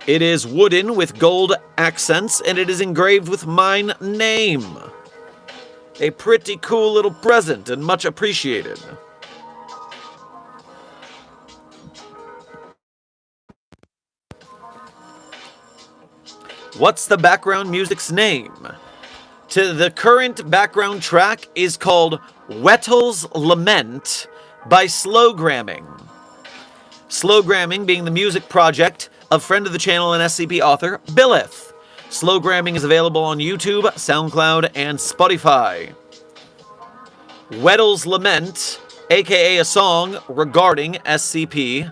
It is wooden with gold accents, and it is engraved with my name. A pretty cool little present, and much appreciated. What's the background music's name? The current background track is called Wettle's Lament by Slowgramming. Slowgramming being the music project of friend of the channel and SCP author, Billith. Slowgramming is available on YouTube, SoundCloud, and Spotify. Wettle's Lament, aka a song regarding SCP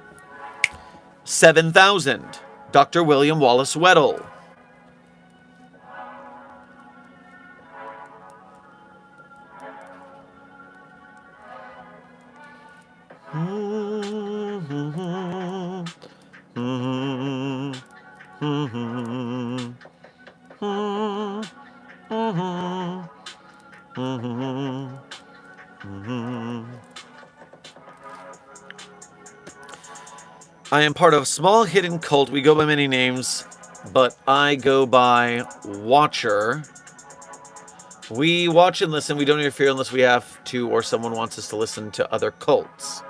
7000, Dr. William Wallace Weddle. I am part of a small hidden cult. We go by many names, but I go by Watcher. We watch and listen. We don't interfere unless we have to or someone wants us to listen to other cults.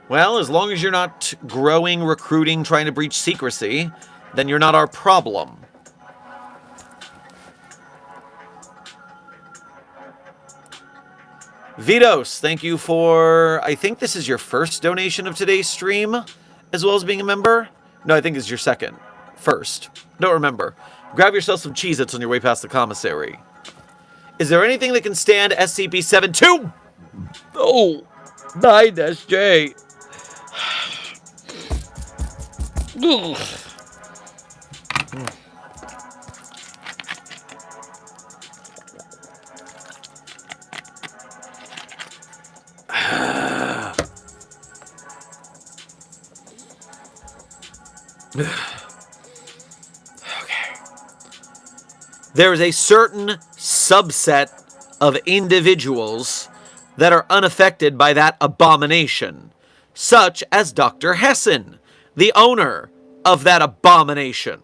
Well, as long as you're not growing, recruiting, trying to breach secrecy, then you're not our problem. Vitos, thank you for, I think this is your first donation of today's stream, as well as being a member. No, I think it's your second. First. Don't remember. Grab yourself some Cheez-Its on your way past the commissary. Is there anything that can stand SCP-72? Oh, 9SJ. Okay. There is a certain subset of individuals that are unaffected by that abomination, such as Dr. Hessen, the owner of that abomination.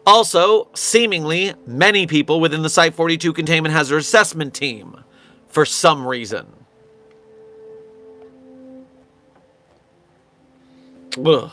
Also, seemingly, many people within the Site-42 Containment Hazard Assessment Team, for some reason. Ugh.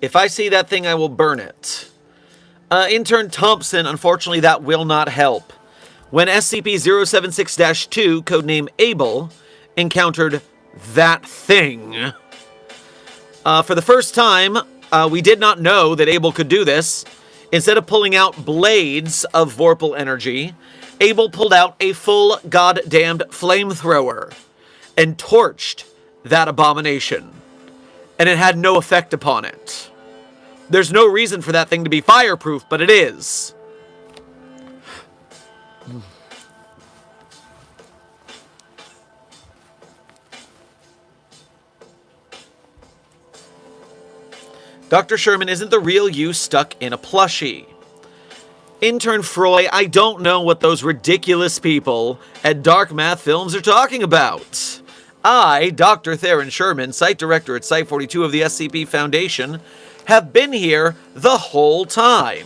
If I see that thing, I will burn it. Intern Thompson, unfortunately, that will not help. When SCP-076-2, codename Abel, encountered that thing, for the first time, we did not know that Abel could do this. Instead of pulling out blades of Vorpal energy, Abel pulled out a full goddamned flamethrower and torched that abomination. And it had no effect upon it. There's no reason for that thing to be fireproof, but it is. Dr. Sherman isn't the real you stuck in a plushie. Intern Froy, I don't know what those ridiculous people at Dark Math Films are talking about. I, Dr. Theron Sherman, Site Director at Site-42 of the SCP Foundation, have been here the whole time.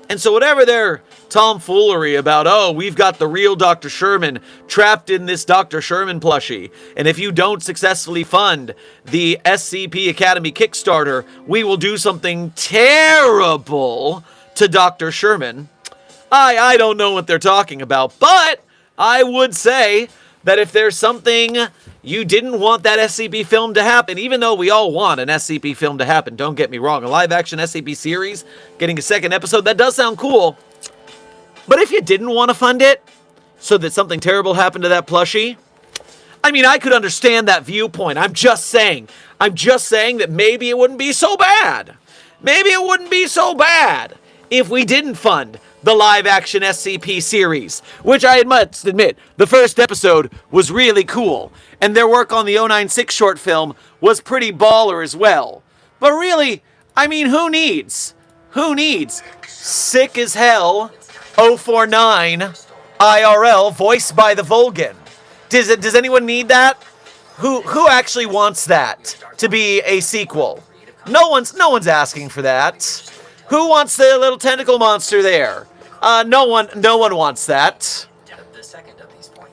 And so whatever their tomfoolery about, oh, we've got the real Dr. Sherman trapped in this Dr. Sherman plushie, and if you don't successfully fund the SCP Academy Kickstarter, we will do something terrible to Dr. Sherman. I don't know what they're talking about, but I would say that if there's something you didn't want that SCP film to happen, even though we all want an SCP film to happen, don't get me wrong, a live-action SCP series, getting a second episode, that does sound cool. But if you didn't want to fund it, so that something terrible happened to that plushie, I mean, I could understand that viewpoint. I'm just saying that maybe it wouldn't be so bad. Maybe it wouldn't be so bad if we didn't fund the live-action SCP series, which I must admit, the first episode was really cool, and their work on the 096 short film was pretty baller as well. But really, I mean, who needs sick as hell 049 IRL voiced by the Vulcan? Does anyone need that? Who actually wants that to be a sequel? No one's asking for that. Who wants the little tentacle monster there? No one wants that.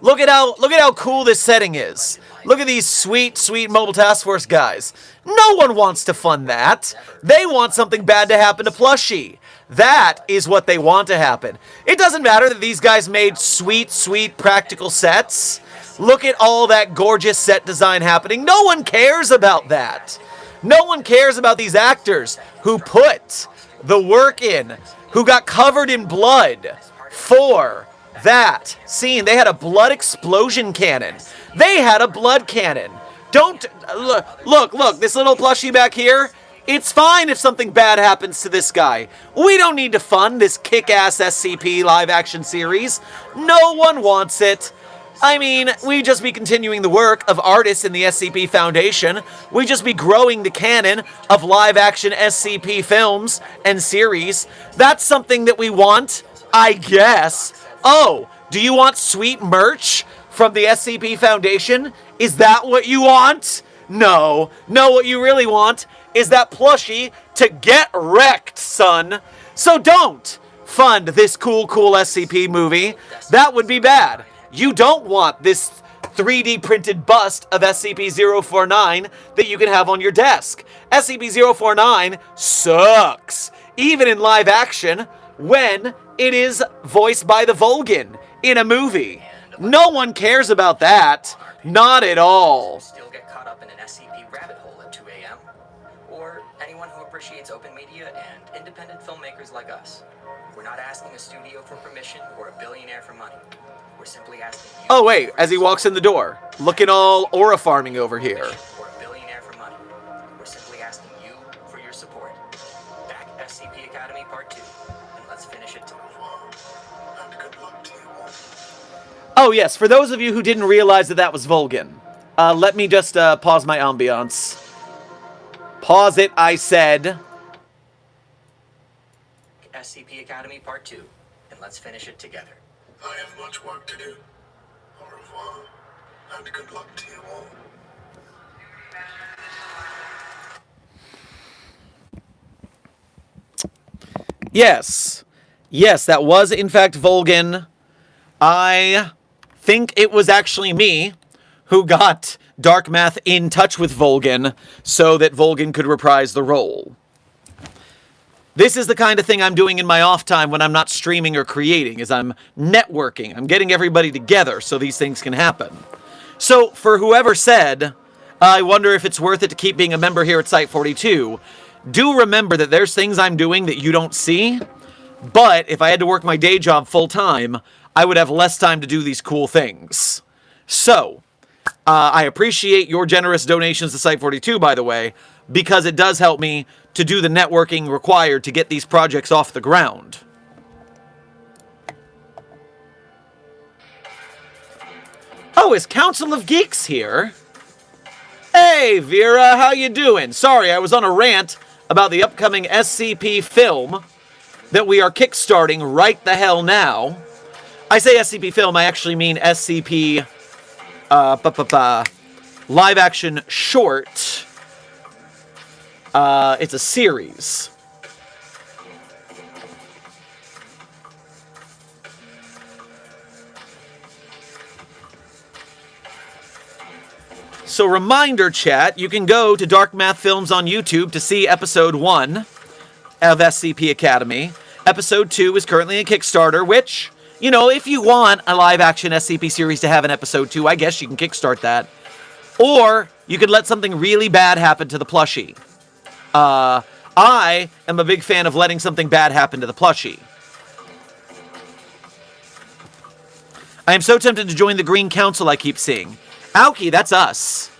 Look at how cool this setting is. Look at these sweet mobile task force guys. No one wants to fund that. They want something bad to happen to Plushie. That is what they want to happen. It doesn't matter that these guys made sweet practical sets. Look at all that gorgeous set design happening. No one cares about that. No one cares about these actors who put the work in, who got covered in blood for that scene. They had a blood explosion cannon. They had a blood cannon. Don't, look, this little plushie back here, it's fine if something bad happens to this guy. We don't need to fund this kick-ass SCP live-action series. No one wants it. I mean, we'd just be continuing the work of artists in the SCP Foundation. We'd just be growing the canon of live-action SCP films and series. That's something that we want, I guess. Oh, do you want sweet merch from the SCP Foundation? Is that what you want? No, what you really want is that plushie to get wrecked, son. So don't fund this cool SCP movie. That would be bad. You don't want this 3D printed bust of SCP-049 that you can have on your desk. SCP-049 sucks, even in live action, when it is voiced by the Vulcan in a movie. No one cares about that. Not at all. Still get caught up in an SCP rabbit hole at 2 a.m. Or anyone who appreciates open media and independent filmmakers like us. We're not asking a studio for permission or a billionaire for money. We're simply asking you. Oh wait, as he walks in the door, looking all aura farming over here. Or a billionaire for money. We're simply asking you for your support. Back SCP Academy Part 2, and let's finish it tomorrow. And good luck to you all. Oh yes, for those of you who didn't realize that was Vulcan, let me just pause my ambiance. Pause it, I said. SCP Academy Part 2, and let's finish it together. I have much work to do. Au revoir, and good luck to you all. Yes, that was in fact Vulcan. I think it was actually me who got Dark Math in touch with Vulcan so that Vulcan could reprise the role. This is the kind of thing I'm doing in my off time when I'm not streaming or creating, is I'm networking. I'm getting everybody together so these things can happen. So, for whoever said, I wonder if it's worth it to keep being a member here at Site42, do remember that there's things I'm doing that you don't see, but if I had to work my day job full time, I would have less time to do these cool things. So, I appreciate your generous donations to Site42, by the way, because it does help me to do the networking required to get these projects off the ground. Oh, is Council of Geeks here? Hey, Vera, how you doing? Sorry, I was on a rant about the upcoming SCP film that we are kickstarting right the hell now. I say SCP film, I actually mean SCP live action short. It's a series. So reminder, chat, you can go to Dark Math Films on YouTube to see Episode 1 of SCP Academy. Episode 2 is currently a Kickstarter, which, you know, if you want a live-action SCP series to have an episode 2, I guess you can kickstart that. Or you could let something really bad happen to the plushie. I am a big fan of letting something bad happen to the plushie. I am so tempted to join the Green Council I keep seeing. Aoki, that's us.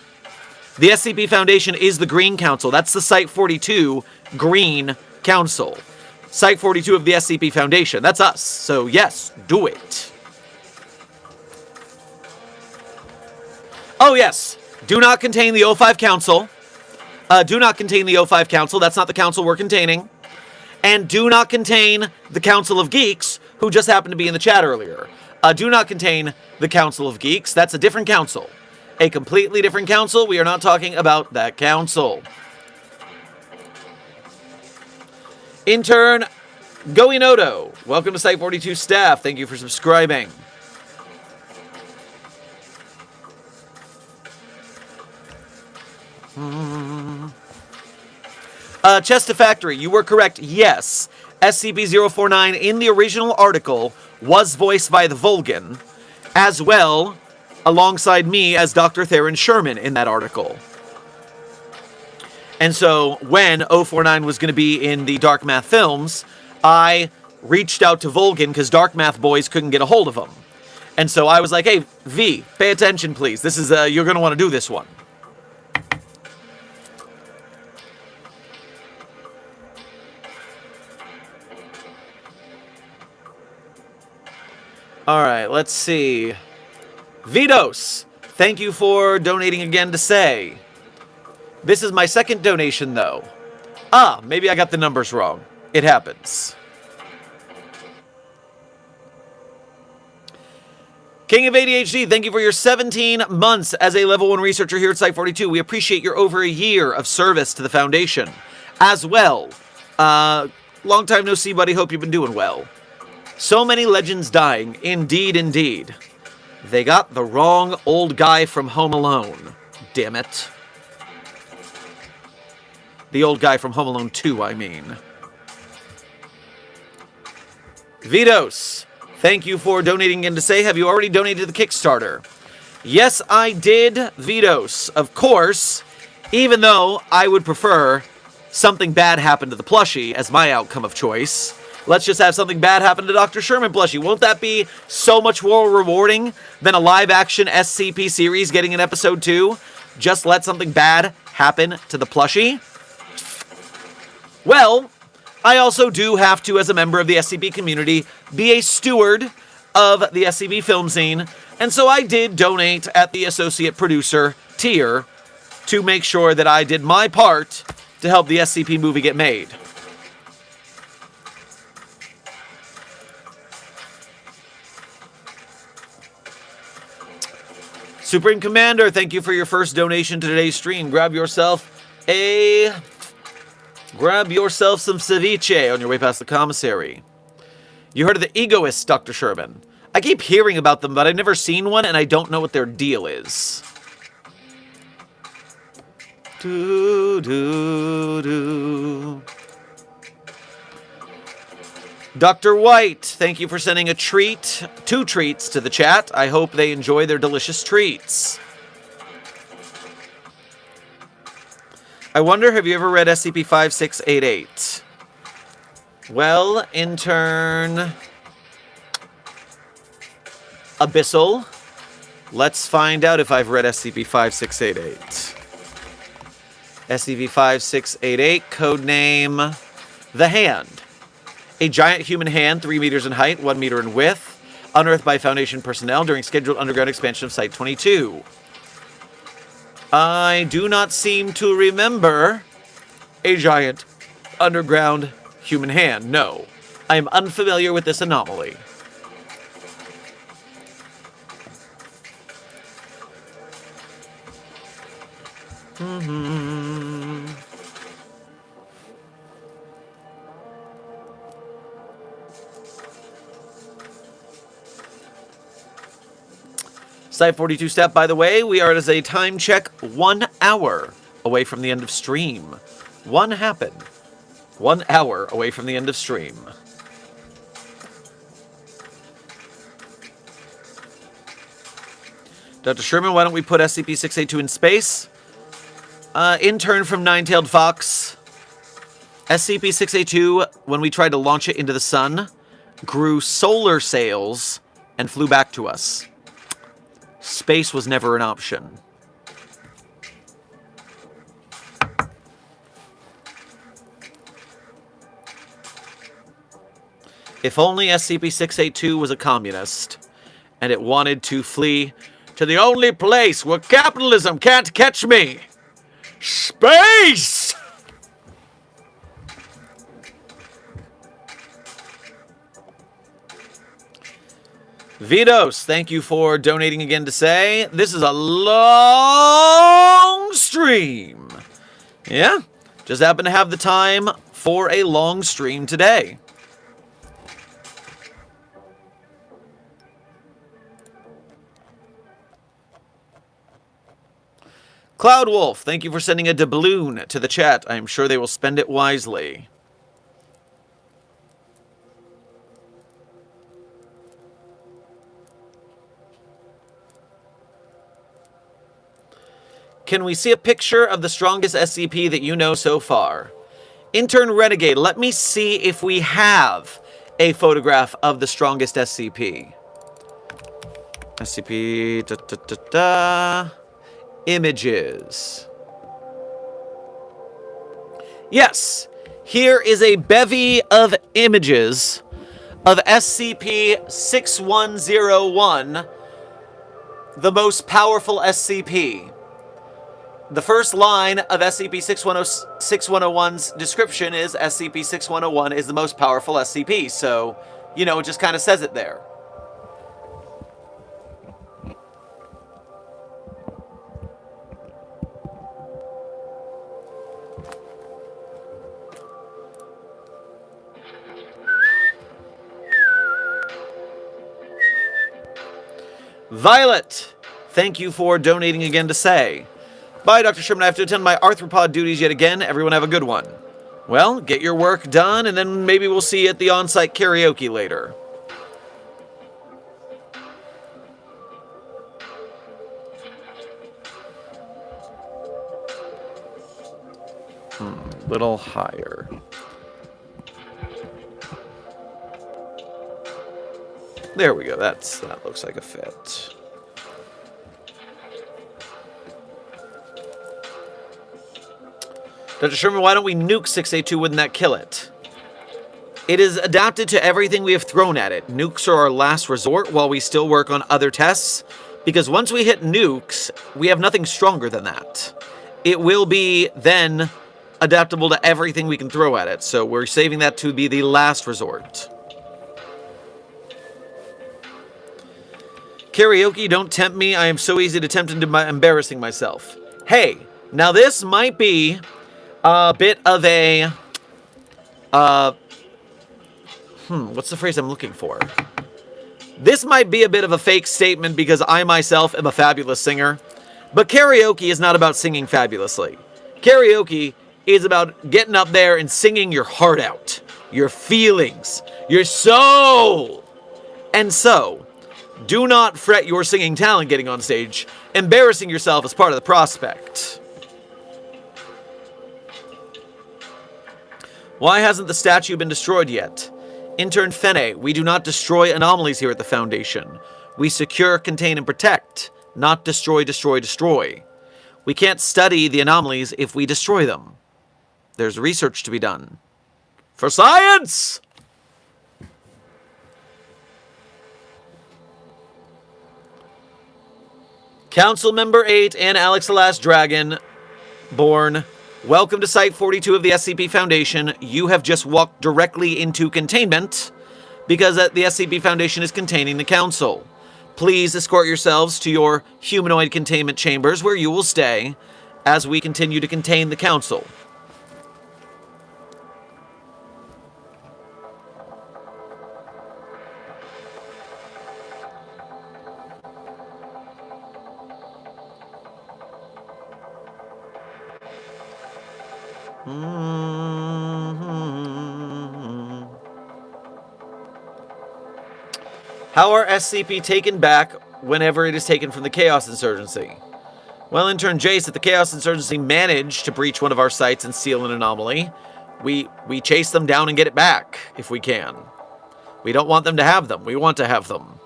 The SCP Foundation is the Green Council. That's the Site-42 Green Council. Site-42 of the SCP Foundation. That's us. So yes, do it. Oh yes, do not contain the O5 Council. Do not contain the O5 Council. That's not the council we're containing. And do not contain the Council of Geeks, who just happened to be in the chat earlier. Do not contain the Council of Geeks. That's a different council. A completely different council. We are not talking about that council. Intern Goinodo, welcome to Site-42 staff. Thank you for subscribing. Chesta Factory, you were correct. Yes, SCP-049 in the original article was voiced by the Vulcan, as well alongside me as Dr. Theron Sherman in that article. And so when 049 was going to be in the Dark Math films, I reached out to Vulcan because Dark Math boys couldn't get a hold of him. And so I was like, hey, V, pay attention, please. This is, you're going to want to do this one. All right, let's see. Vidos, thank you for donating again to say. This is my second donation, though. Maybe I got the numbers wrong. It happens. King of ADHD, thank you for your 17 months as a level 1 researcher here at Site-42. We appreciate your over a year of service to the Foundation. As well. Long time no see, buddy. Hope you've been doing well. So many legends dying. Indeed, indeed. They got the wrong old guy from Home Alone. Damn it. The old guy from Home Alone 2, I mean. Vidos, thank you for donating in to say, have you already donated to the Kickstarter? Yes, I did, Vidos. Of course, even though I would prefer something bad happen to the plushie as my outcome of choice. Let's just have something bad happen to Dr. Sherman plushie. Won't that be so much more rewarding than a live-action SCP series getting an episode 2? Just let something bad happen to the plushie? Well, I also do have to, as a member of the SCP community, be a steward of the SCP film scene, and so I did donate at the associate producer tier to make sure that I did my part to help the SCP movie get made. Supreme Commander, thank you for your first donation to today's stream. Grab yourself some ceviche on your way past the commissary. You heard of the egoists, Dr. Sherman? I keep hearing about them, but I've never seen one, and I don't know what their deal is. Dr. White, thank you for sending a treat, 2 treats to the chat. I hope they enjoy their delicious treats. I wonder, have you ever read SCP-5688? Well, intern Abyssal, let's find out if I've read SCP-5688. SCP-5688, codename The Hand. A giant human hand, 3 meters in height, 1 meter in width, unearthed by Foundation personnel during scheduled underground expansion of Site-22. I do not seem to remember a giant underground human hand. No, I am unfamiliar with this anomaly. Site-42 step, by the way, we are at a time check 1 hour away from the end of stream. 1 happened. 1 hour away from the end of stream. Dr. Sherman, why don't we put SCP-682 in space? Intern from Nine-Tailed Fox. SCP-682, when we tried to launch it into the sun, grew solar sails and flew back to us. Space was never an option. If only SCP-682 was a communist, and it wanted to flee to the only place where capitalism can't catch me. Space! Vitos, thank you for donating again to say, this is a long stream. Yeah, just happen to have the time for a long stream today. Cloud Wolf, thank you for sending a doubloon to the chat. I'm sure they will spend it wisely. Can we see a picture of the strongest SCP that you know so far? Intern Renegade, let me see if we have a photograph of the strongest SCP. SCP... Images. Yes, here is a bevy of images of SCP-6101, the most powerful SCP. The first line of SCP-6101's description is SCP-6101 is the most powerful SCP, so, you know, it just kind of says it there. Violet, thank you for donating again to say, bye, Dr. Sherman, I have to attend my arthropod duties yet again. Everyone have a good one. Well, get your work done, and then maybe we'll see you at the on-site karaoke later. Little higher. There we go. That looks like a fit. Dr. Sherman, why don't we nuke 682? Wouldn't that kill it? It is adapted to everything we have thrown at it. Nukes are our last resort while we still work on other tests, because once we hit nukes, we have nothing stronger than that. It will be then adaptable to everything we can throw at it, so we're saving that to be the last resort. Karaoke, don't tempt me. I am so easy to tempt into embarrassing myself. Hey, now this might be a bit of a... what's the phrase I'm looking for? This might be a bit of a fake statement because I myself am a fabulous singer. But karaoke is not about singing fabulously. Karaoke is about getting up there and singing your heart out. Your feelings. Your soul. And so... do not fret your singing talent getting on stage. Embarrassing yourself is part of the prospect. Why hasn't the statue been destroyed yet? Intern Fene, we do not destroy anomalies here at the Foundation. We secure, contain, and protect, not destroy, destroy, destroy. We can't study the anomalies if we destroy them. There's research to be done. For science! Council Member 8 and Alex the Last Dragon, born. Welcome to Site 42 of the SCP Foundation. You have just walked directly into containment because the SCP Foundation is containing the Council. Please escort yourselves to your humanoid containment chambers where you will stay as we continue to contain the Council. How are SCP taken back whenever it is taken from the Chaos Insurgency. Well, intern Jace, if the Chaos Insurgency managed to breach one of our sites and steal an anomaly, we chase them down and get it back, if we can. We don't want them to have them. We want to have them.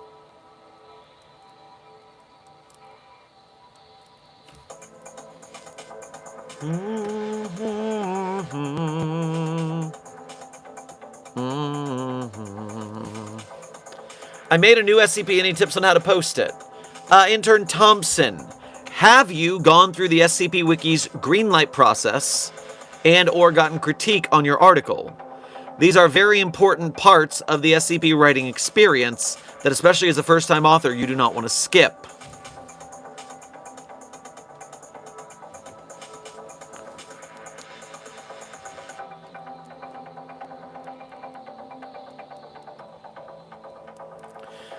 I made a new SCP. Any tips on how to post it? Intern Thompson, have you gone through the SCP Wiki's greenlight process and or gotten critique on your article? These are very important parts of the SCP writing experience that, especially as a first-time author, you do not want to skip.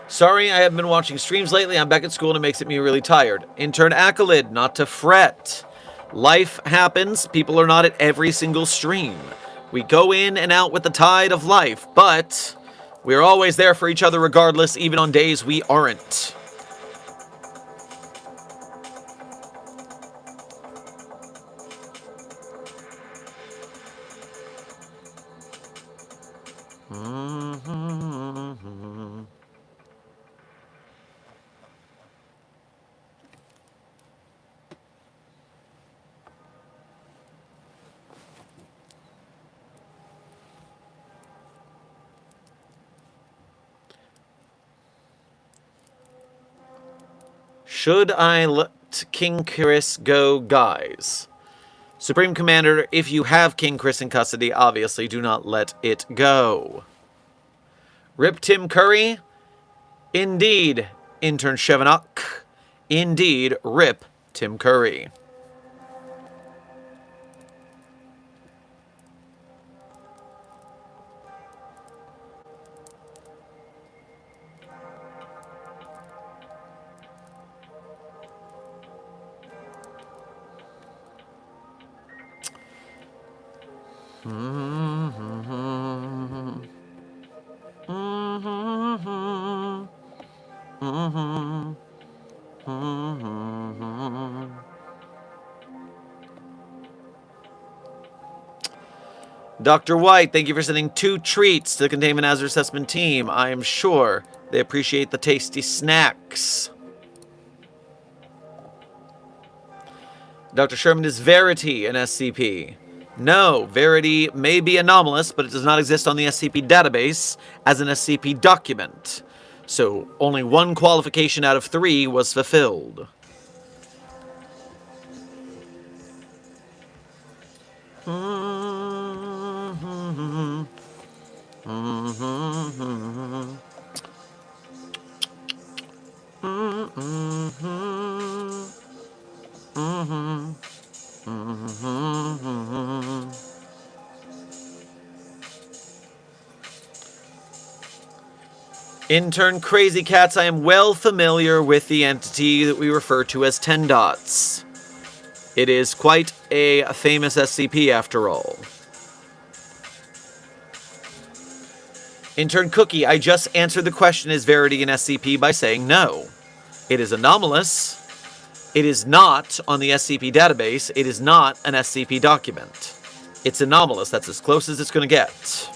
Sorry, I haven't been watching streams lately. I'm back at school and it makes me really tired. Intern Accolade, not to fret. Life happens. People are not at every single stream. We go in and out with the tide of life, but we're always there for each other regardless, even on days we aren't. Should I let King Chris go, guys? Supreme Commander, if you have King Chris in custody, obviously do not let it go. Rip Tim Curry? Indeed, Intern Chevanok. Indeed, rip Tim Curry. Dr. White, thank you for sending 2 treats to the Containment Hazard Assessment team. I am sure they appreciate the tasty snacks. Dr. Sherman, is Verity an SCP? No, Verity may be anomalous, but it does not exist on the SCP database as an SCP document. So only 1 qualification out of 3 was fulfilled. Intern Crazy Cats, I am well familiar with the entity that we refer to as 10 Dots. It is quite a famous SCP after all. Intern Cookie, I just answered the question, is Verity an SCP, by saying no. It is anomalous. It is not on the SCP database. It is not an SCP document. It's anomalous. That's as close as it's going to get.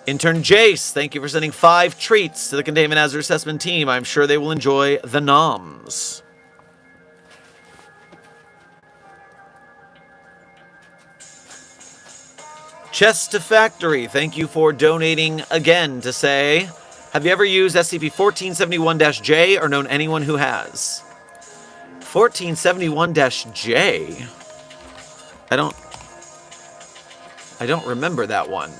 Intern Jace, thank you for sending 5 treats to the Containment Hazard Assessment team. I'm sure they will enjoy the noms. Chest to Factory, thank you for donating again to say, have you ever used SCP-1471-J or known anyone who has? 1471-J? I don't remember that one.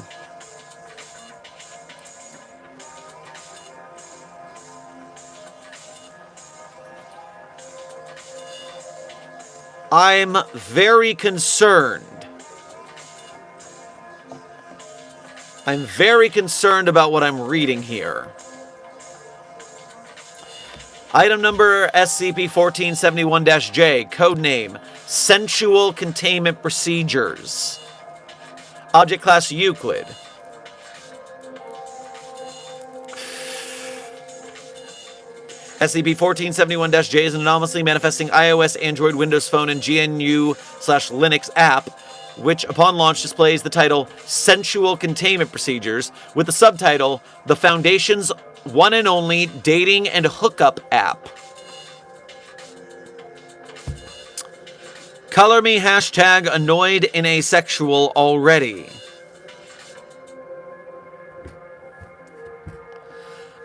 I'm very concerned. I'm very concerned about what I'm reading here. Item number SCP-1471-J, codename Sensual Containment Procedures. Object Class Euclid. SCP-1471-J is an anomalously manifesting iOS, Android, Windows Phone, and GNU/Linux app, which upon launch displays the title Sensual Containment Procedures with the subtitle The Foundation's One and Only Dating and Hookup App. Color me hashtag annoyed and asexual already.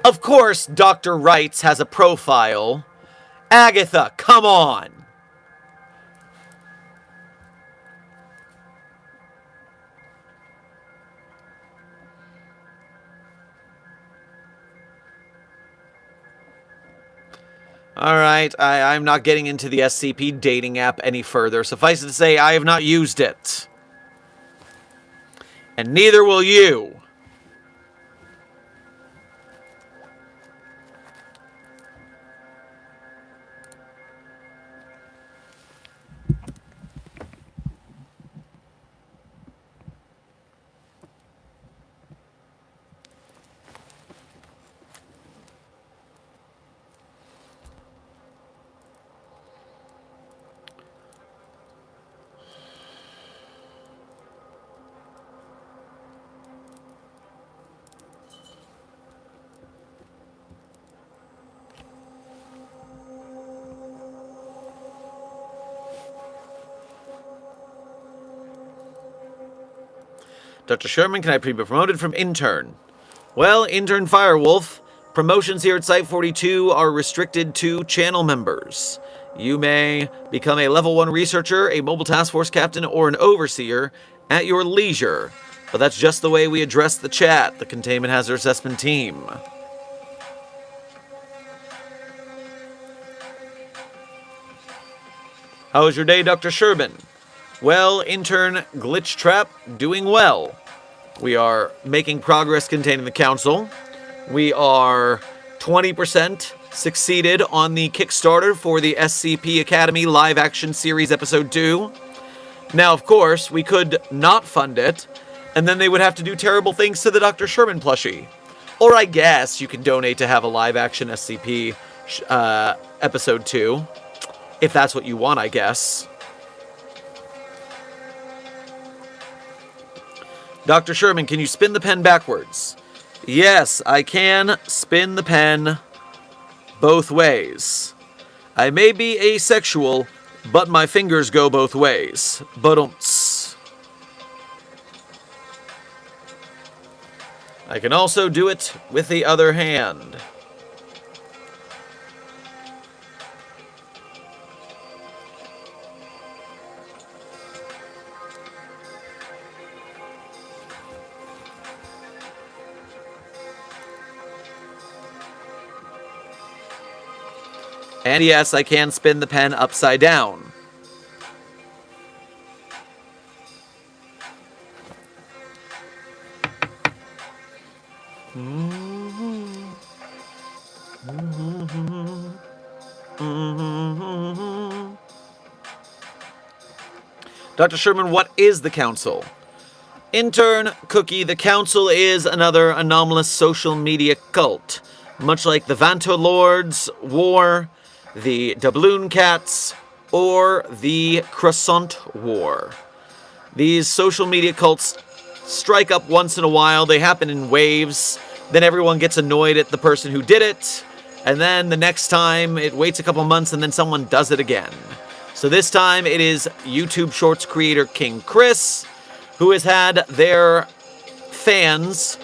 Of course, Dr. Wrights has a profile. Agatha, come on! Alright, I'm not getting into the SCP dating app any further. Suffice it to say, I have not used it. And neither will you. Dr. Sherman, can I be promoted from intern? Well, intern Firewolf, promotions here at Site-42 are restricted to channel members. You may become a level 1 researcher, a mobile task force captain, or an overseer at your leisure. But that's just the way we address the chat, the Containment Hazard Assessment team. How was your day, Dr. Sherman? Well, intern Glitch Trap, doing well. We are making progress containing the council. We are 20% succeeded on the Kickstarter for the SCP Academy live action series episode 2. Now, of course, we could not fund it, and then they would have to do terrible things to the Dr. Sherman plushie. Or I guess you can donate to have a live action SCP episode 2. If that's what you want, I guess. Dr. Sherman, can you spin the pen backwards? Yes, I can spin the pen both ways. I may be asexual, but my fingers go both ways. But-umts. I can also do it with the other hand. And yes, I can spin the pen upside down. Dr. Sherman, what is the Council? Intern Cookie, the Council is another anomalous social media cult. Much like the Vanto Lords, War, the Doubloon Cats, or the Croissant War. These social media cults strike up once in a while. They happen in waves. Then everyone gets annoyed at the person who did it. And then the next time, it waits a couple months and then someone does it again. So this time, it is YouTube Shorts creator King Chris, who has had their fans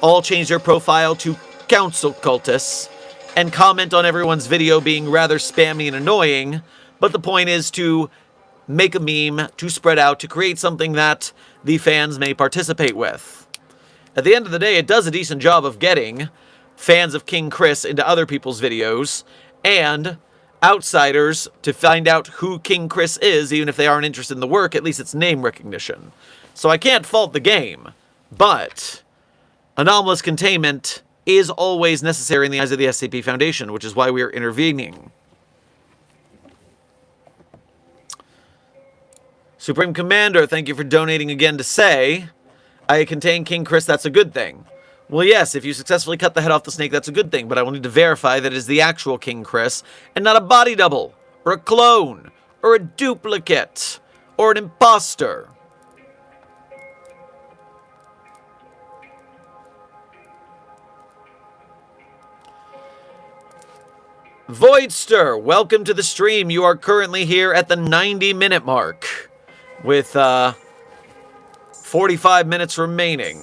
all change their profile to Council Cultists and comment on everyone's video being rather spammy and annoying, but the point is to make a meme, to spread out, to create something that the fans may participate with. At the end of the day, it does a decent job of getting fans of King Chris into other people's videos, and outsiders to find out who King Chris is, even if they aren't interested in the work, at least it's name recognition. So I can't fault the game, but anomalous containment is always necessary in the eyes of the SCP Foundation, which is why we are intervening. Supreme Commander, thank you for donating again to say, I contain King Chris, that's a good thing. Well, yes, if you successfully cut the head off the snake, that's a good thing, but I will need to verify that it is the actual King Chris, and not a body double, or a clone, or a duplicate, or an imposter. Voidster, welcome to the stream. You are currently here at the 90-minute mark, with 45 minutes remaining.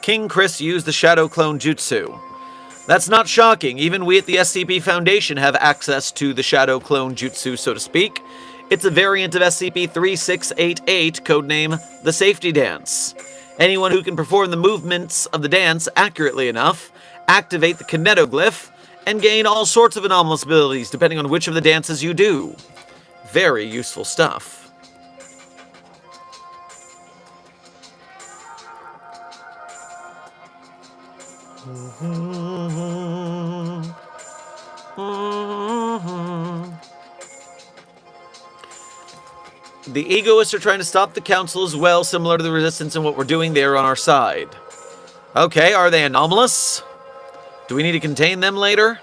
King Chris used the Shadow Clone Jutsu. That's not shocking. Even we at the SCP Foundation have access to the Shadow Clone Jutsu, so to speak. It's a variant of SCP-3688, codename the Safety Dance. Anyone who can perform the movements of the dance accurately enough, activate the kinetoglyph, and gain all sorts of anomalous abilities depending on which of the dances you do. Very useful stuff. The egoists are trying to stop the council as well, similar to the resistance and what we're doing there on our side. Okay, are they anomalous? Do we need to contain them later?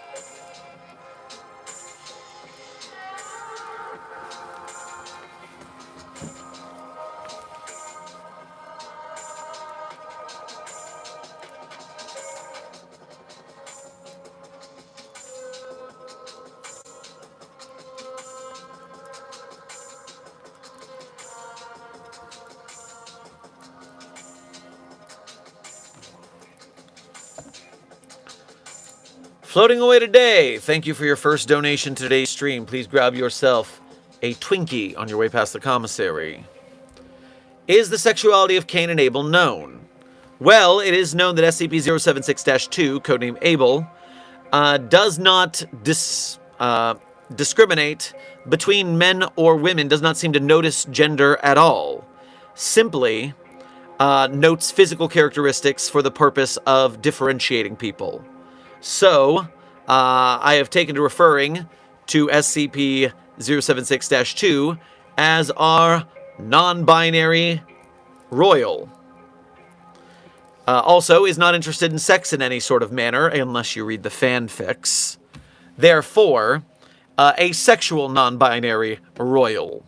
Floating away today. Thank you for your first donation to today's stream. Please grab yourself a Twinkie on your way past the commissary. Is the sexuality of Cain and Abel known? Well, it is known that SCP-076-2, codename Abel, does not discriminate between men or women, does not seem to notice gender at all. Simply notes physical characteristics for the purpose of differentiating people. So, I have taken to referring to SCP-076-2 as our non-binary royal. Also, is not interested in sex in any sort of manner, unless you read the fanfics. Therefore, a sexual non-binary royal.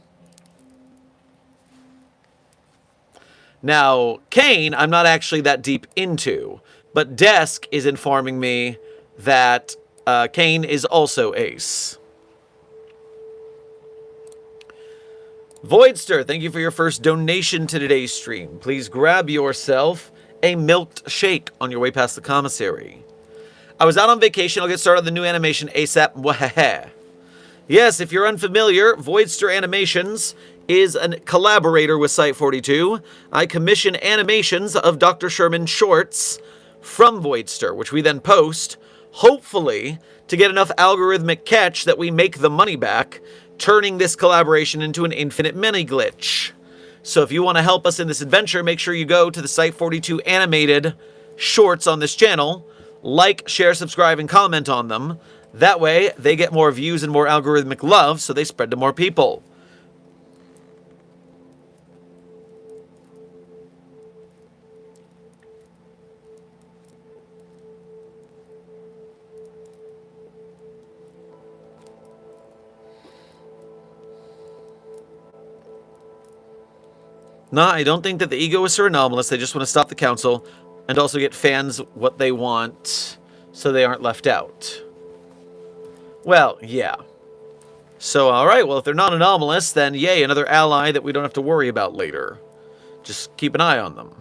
Now, Cain, I'm not actually that deep into, but Desk is informing me that Cain is also ace. Voidster, thank you for your first donation to today's stream. Please grab yourself a milked shake on your way past the commissary. I was out on vacation. I'll get started on the new animation ASAP. Wahaha. Yes, if you're unfamiliar, Voidster Animations is a collaborator with Site42. I commission animations of Dr. Sherman shorts from Voidster, which we then post, hopefully, to get enough algorithmic catch that we make the money back, turning this collaboration into an infinite mini glitch. So if you want to help us in this adventure, make sure you go to the Site42 animated shorts on this channel, like, share, subscribe, and comment on them. That way, they get more views and more algorithmic love, so they spread to more people. Nah, I don't think that the egoists are anomalous. They just want to stop the council and also get fans what they want so they aren't left out. Well, yeah. So, alright, well, if they're not anomalous, then yay, another ally that we don't have to worry about later. Just keep an eye on them.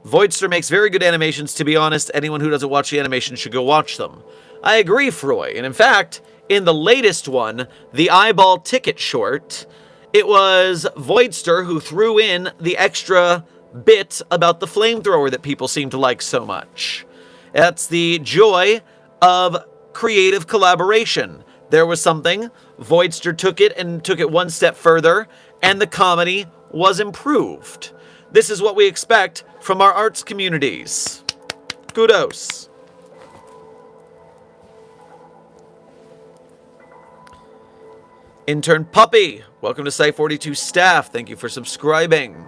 Voidster makes very good animations. To be honest, anyone who doesn't watch the animation should go watch them. I agree, Froy. And in fact, in the latest one, the eyeball ticket short, it was Voidster who threw in the extra bit about the flamethrower that people seem to like so much. That's the joy of creative collaboration. There was something, Voidster took it and took it one step further, and the comedy was improved. This is what we expect from our arts communities. Kudos. Intern Puppy, welcome to Site 42 staff. Thank you for subscribing.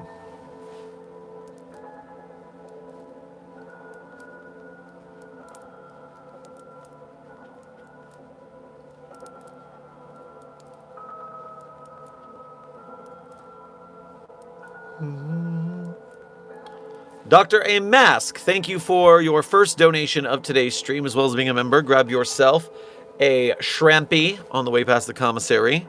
Dr. A Mask, thank you for your first donation of today's stream, as well as being a member. Grab yourself a shrampy on the way past the commissary.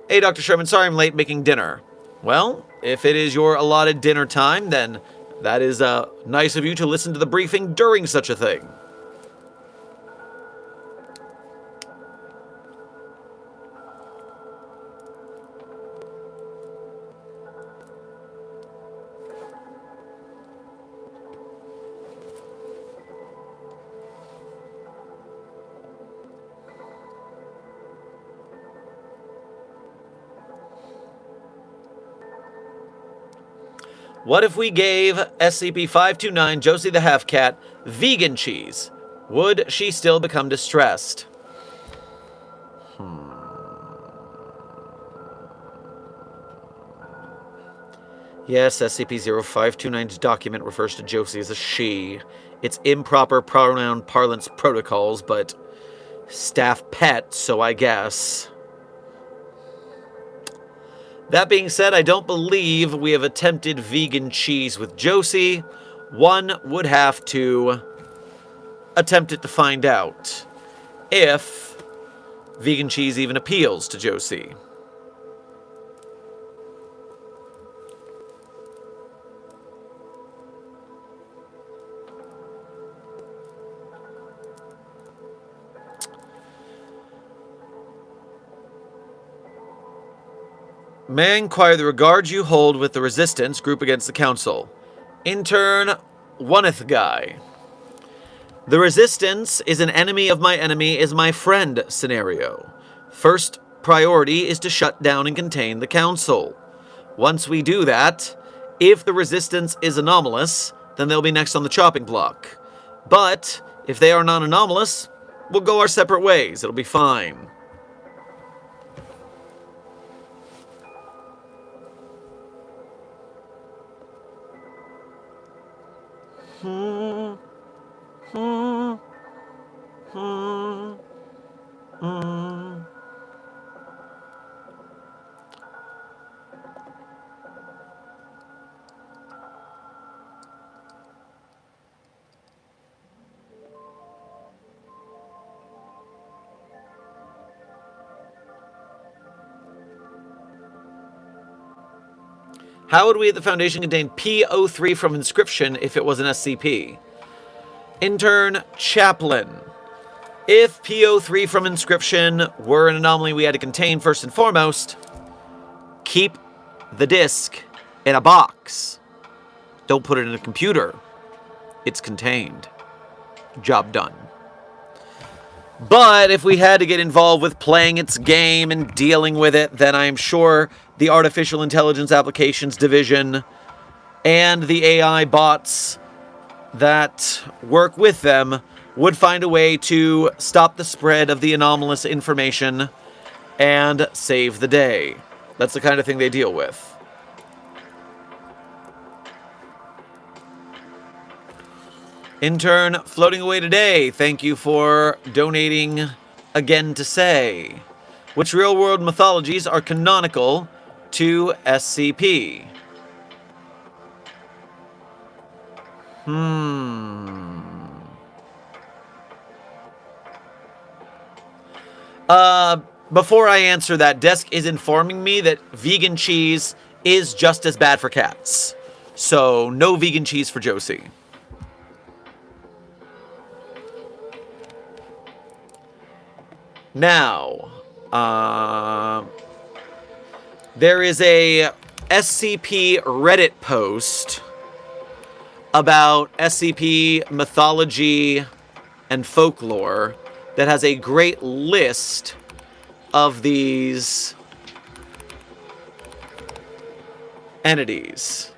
Hey, Dr. Sherman, sorry I'm late making dinner. Well, if it is your allotted dinner time, then that is nice of you to listen to the briefing during such a thing. What if we gave SCP-529 Josie the Half-Cat vegan cheese? Would she still become distressed? Yes, SCP-0529's document refers to Josie as a she. It's improper pronoun parlance protocols, but staff pet, so I guess. That being said, I don't believe we have attempted vegan cheese with Josie. One would have to attempt it to find out if vegan cheese even appeals to Josie. May I inquire the regard you hold with the Resistance group against the Council? Intern Oneth Guy. The Resistance is an enemy of my enemy is my friend scenario. First priority is to shut down and contain the Council. Once we do that, if the Resistance is anomalous, then they'll be next on the chopping block. But if they are non-anomalous, we'll go our separate ways. It'll be fine. How would we at the Foundation contain P03 from Inscription if it was an SCP? Intern Chaplain. If P03 from Inscription were an anomaly we had to contain first and foremost, keep the disk in a box. Don't put it in a computer. It's contained. Job done. But if we had to get involved with playing its game and dealing with it, then I am sure the Artificial Intelligence Applications Division and the AI bots that work with them would find a way to stop the spread of the anomalous information and save the day. That's the kind of thing they deal with. Intern Floating Away Today, thank you for donating again to say. Which real-world mythologies are canonical to SCP? Before I answer that, Desk is informing me that vegan cheese is just as bad for cats. So, no vegan cheese for Josie. Now, there is a SCP Reddit post about SCP mythology and folklore that has a great list of these entities.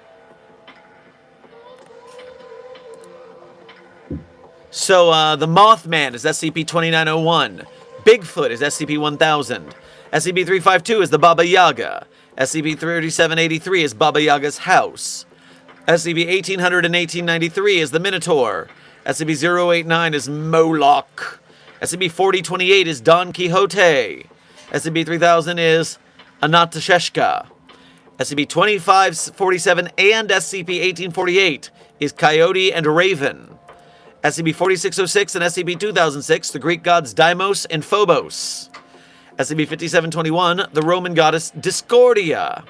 So, the Mothman is SCP-2901. Bigfoot is SCP-1000. SCP-352 is the Baba Yaga. SCP-3783 is Baba Yaga's house. SCP-1800 and 1893 is the Minotaur. SCP-089 is Moloch. SCP-4028 is Don Quixote. SCP-3000 is Anatasheshka. SCP-2547 and SCP-1848 is Coyote and Raven. SCP-4606 and SCP-2006, the Greek gods Deimos and Phobos. SCP-5721, the Roman goddess Discordia.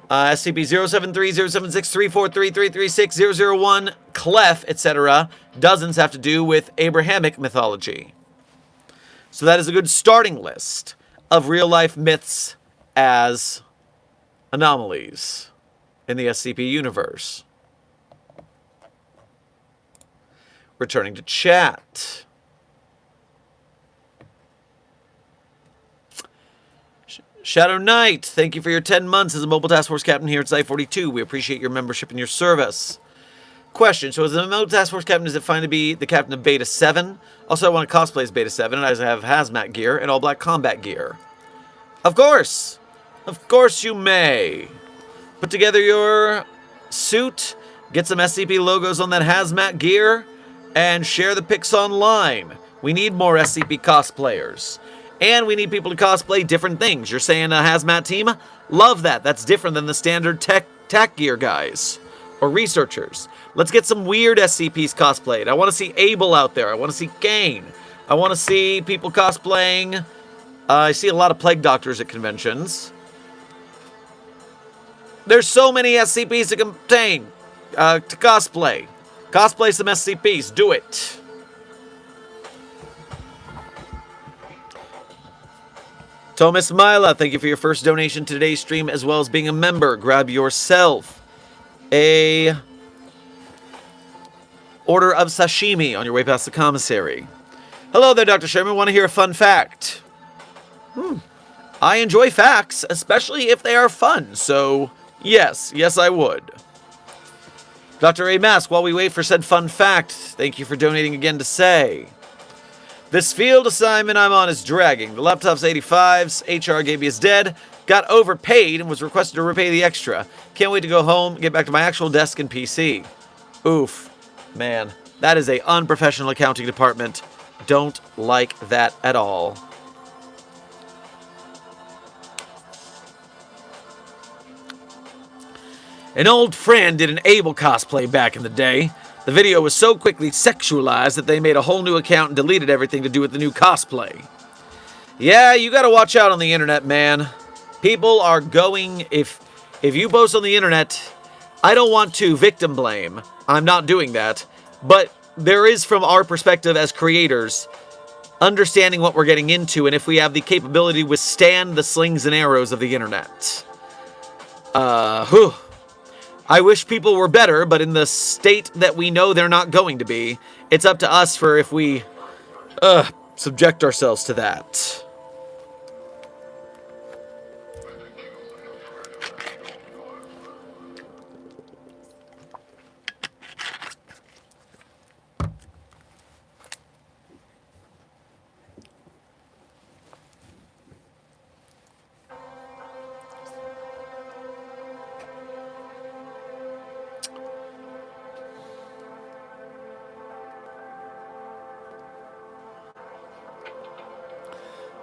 SCP-073, 076, 343, 336, 001, Clef, etc. Dozens have to do with Abrahamic mythology. So that is a good starting list of real-life myths as anomalies in the SCP universe. Returning to chat. Shadow Knight, thank you for your 10 months as a Mobile Task Force Captain here at Site-42. We appreciate your membership and your service. Question, so as a Mobile Task Force Captain, is it fine to be the captain of Beta 7? Also, I want to cosplay as Beta 7, and I have hazmat gear and all-black combat gear. Of course! Of course you may! Put together your suit, get some SCP logos on that hazmat gear, and share the pics online. We need more SCP cosplayers. And we need people to cosplay different things. You're saying a hazmat team? Love that. That's different than the standard tac gear guys or researchers. Let's get some weird SCPs cosplayed. I want to see Abel out there. I want to see Kane. I want to see people cosplaying. I see a lot of plague doctors at conventions. There's so many SCPs to contain, to cosplay. Cosplay some SCPs. Do it. Thomas Mila, thank you for your first donation to today's stream, as well as being a member. Grab yourself a order of sashimi on your way past the commissary. Hello there, Dr. Sherman. Want to hear a fun fact? I enjoy facts, especially if they are fun. So, yes, I would. Dr. A. Mask, while we wait for said fun fact, thank you for donating again to say, this field assignment I'm on is dragging. The laptop's 85s, HR gave me is dead, got overpaid, and was requested to repay the extra. Can't wait to go home, get back to my actual desk and PC. Oof. Man, that is a unprofessional accounting department. Don't like that at all. An old friend did an Abel cosplay back in the day. The video was so quickly sexualized that they made a whole new account and deleted everything to do with the new cosplay. Yeah, you gotta watch out on the internet, man. People are going... If you post on the internet, I don't want to victim blame. I'm not doing that. But there is, from our perspective as creators, understanding what we're getting into and if we have the capability to withstand the slings and arrows of the internet. I wish people were better, but in the state that we know they're not going to be, it's up to us for if we subject ourselves to that.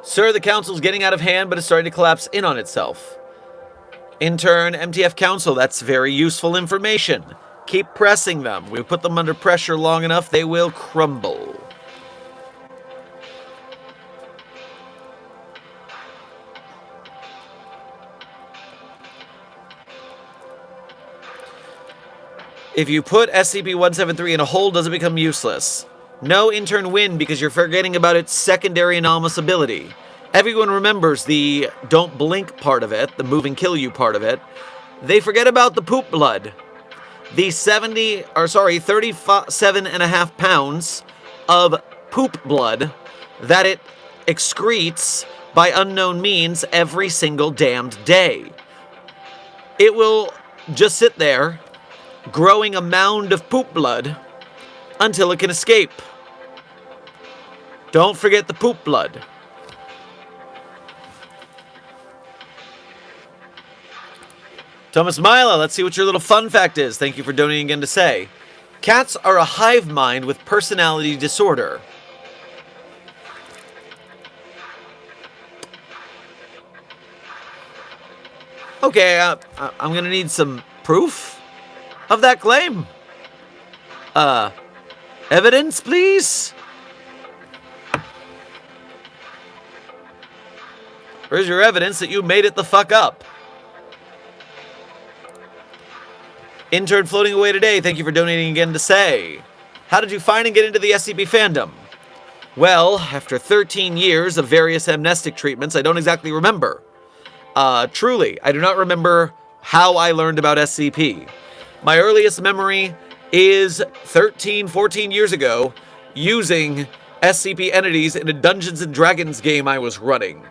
Sir, the council's getting out of hand, but it's starting to collapse in on itself. Intern, MTF Council, that's very useful information. Keep pressing them. We put them under pressure long enough, they will crumble. If you put SCP-173 in a hole, does it become useless? No, intern win, because you're forgetting about its secondary anomalous ability. Everyone remembers the don't blink part of it, the move and kill you part of it. They forget about the poop blood. The 37.5 pounds of poop blood that it excretes by unknown means every single damned day. it will just sit there, growing a mound of poop blood until it can escape. Don't forget the poop blood. Thomas Mila, let's see what your little fun fact is. Thank you for donating again to say. Cats are a hive mind with personality disorder. Okay, I'm gonna need some proof of that claim. Evidence, please? Where's your evidence that you made it the fuck up? Intern floating away today, thank you for donating again to say. How did you find and get into the SCP fandom? Well, after 13 years of various amnestic treatments, I don't exactly remember. Truly, I do not remember how I learned about SCP. My earliest memory is 13, 14 years ago, using SCP entities in a Dungeons & Dragons game I was running.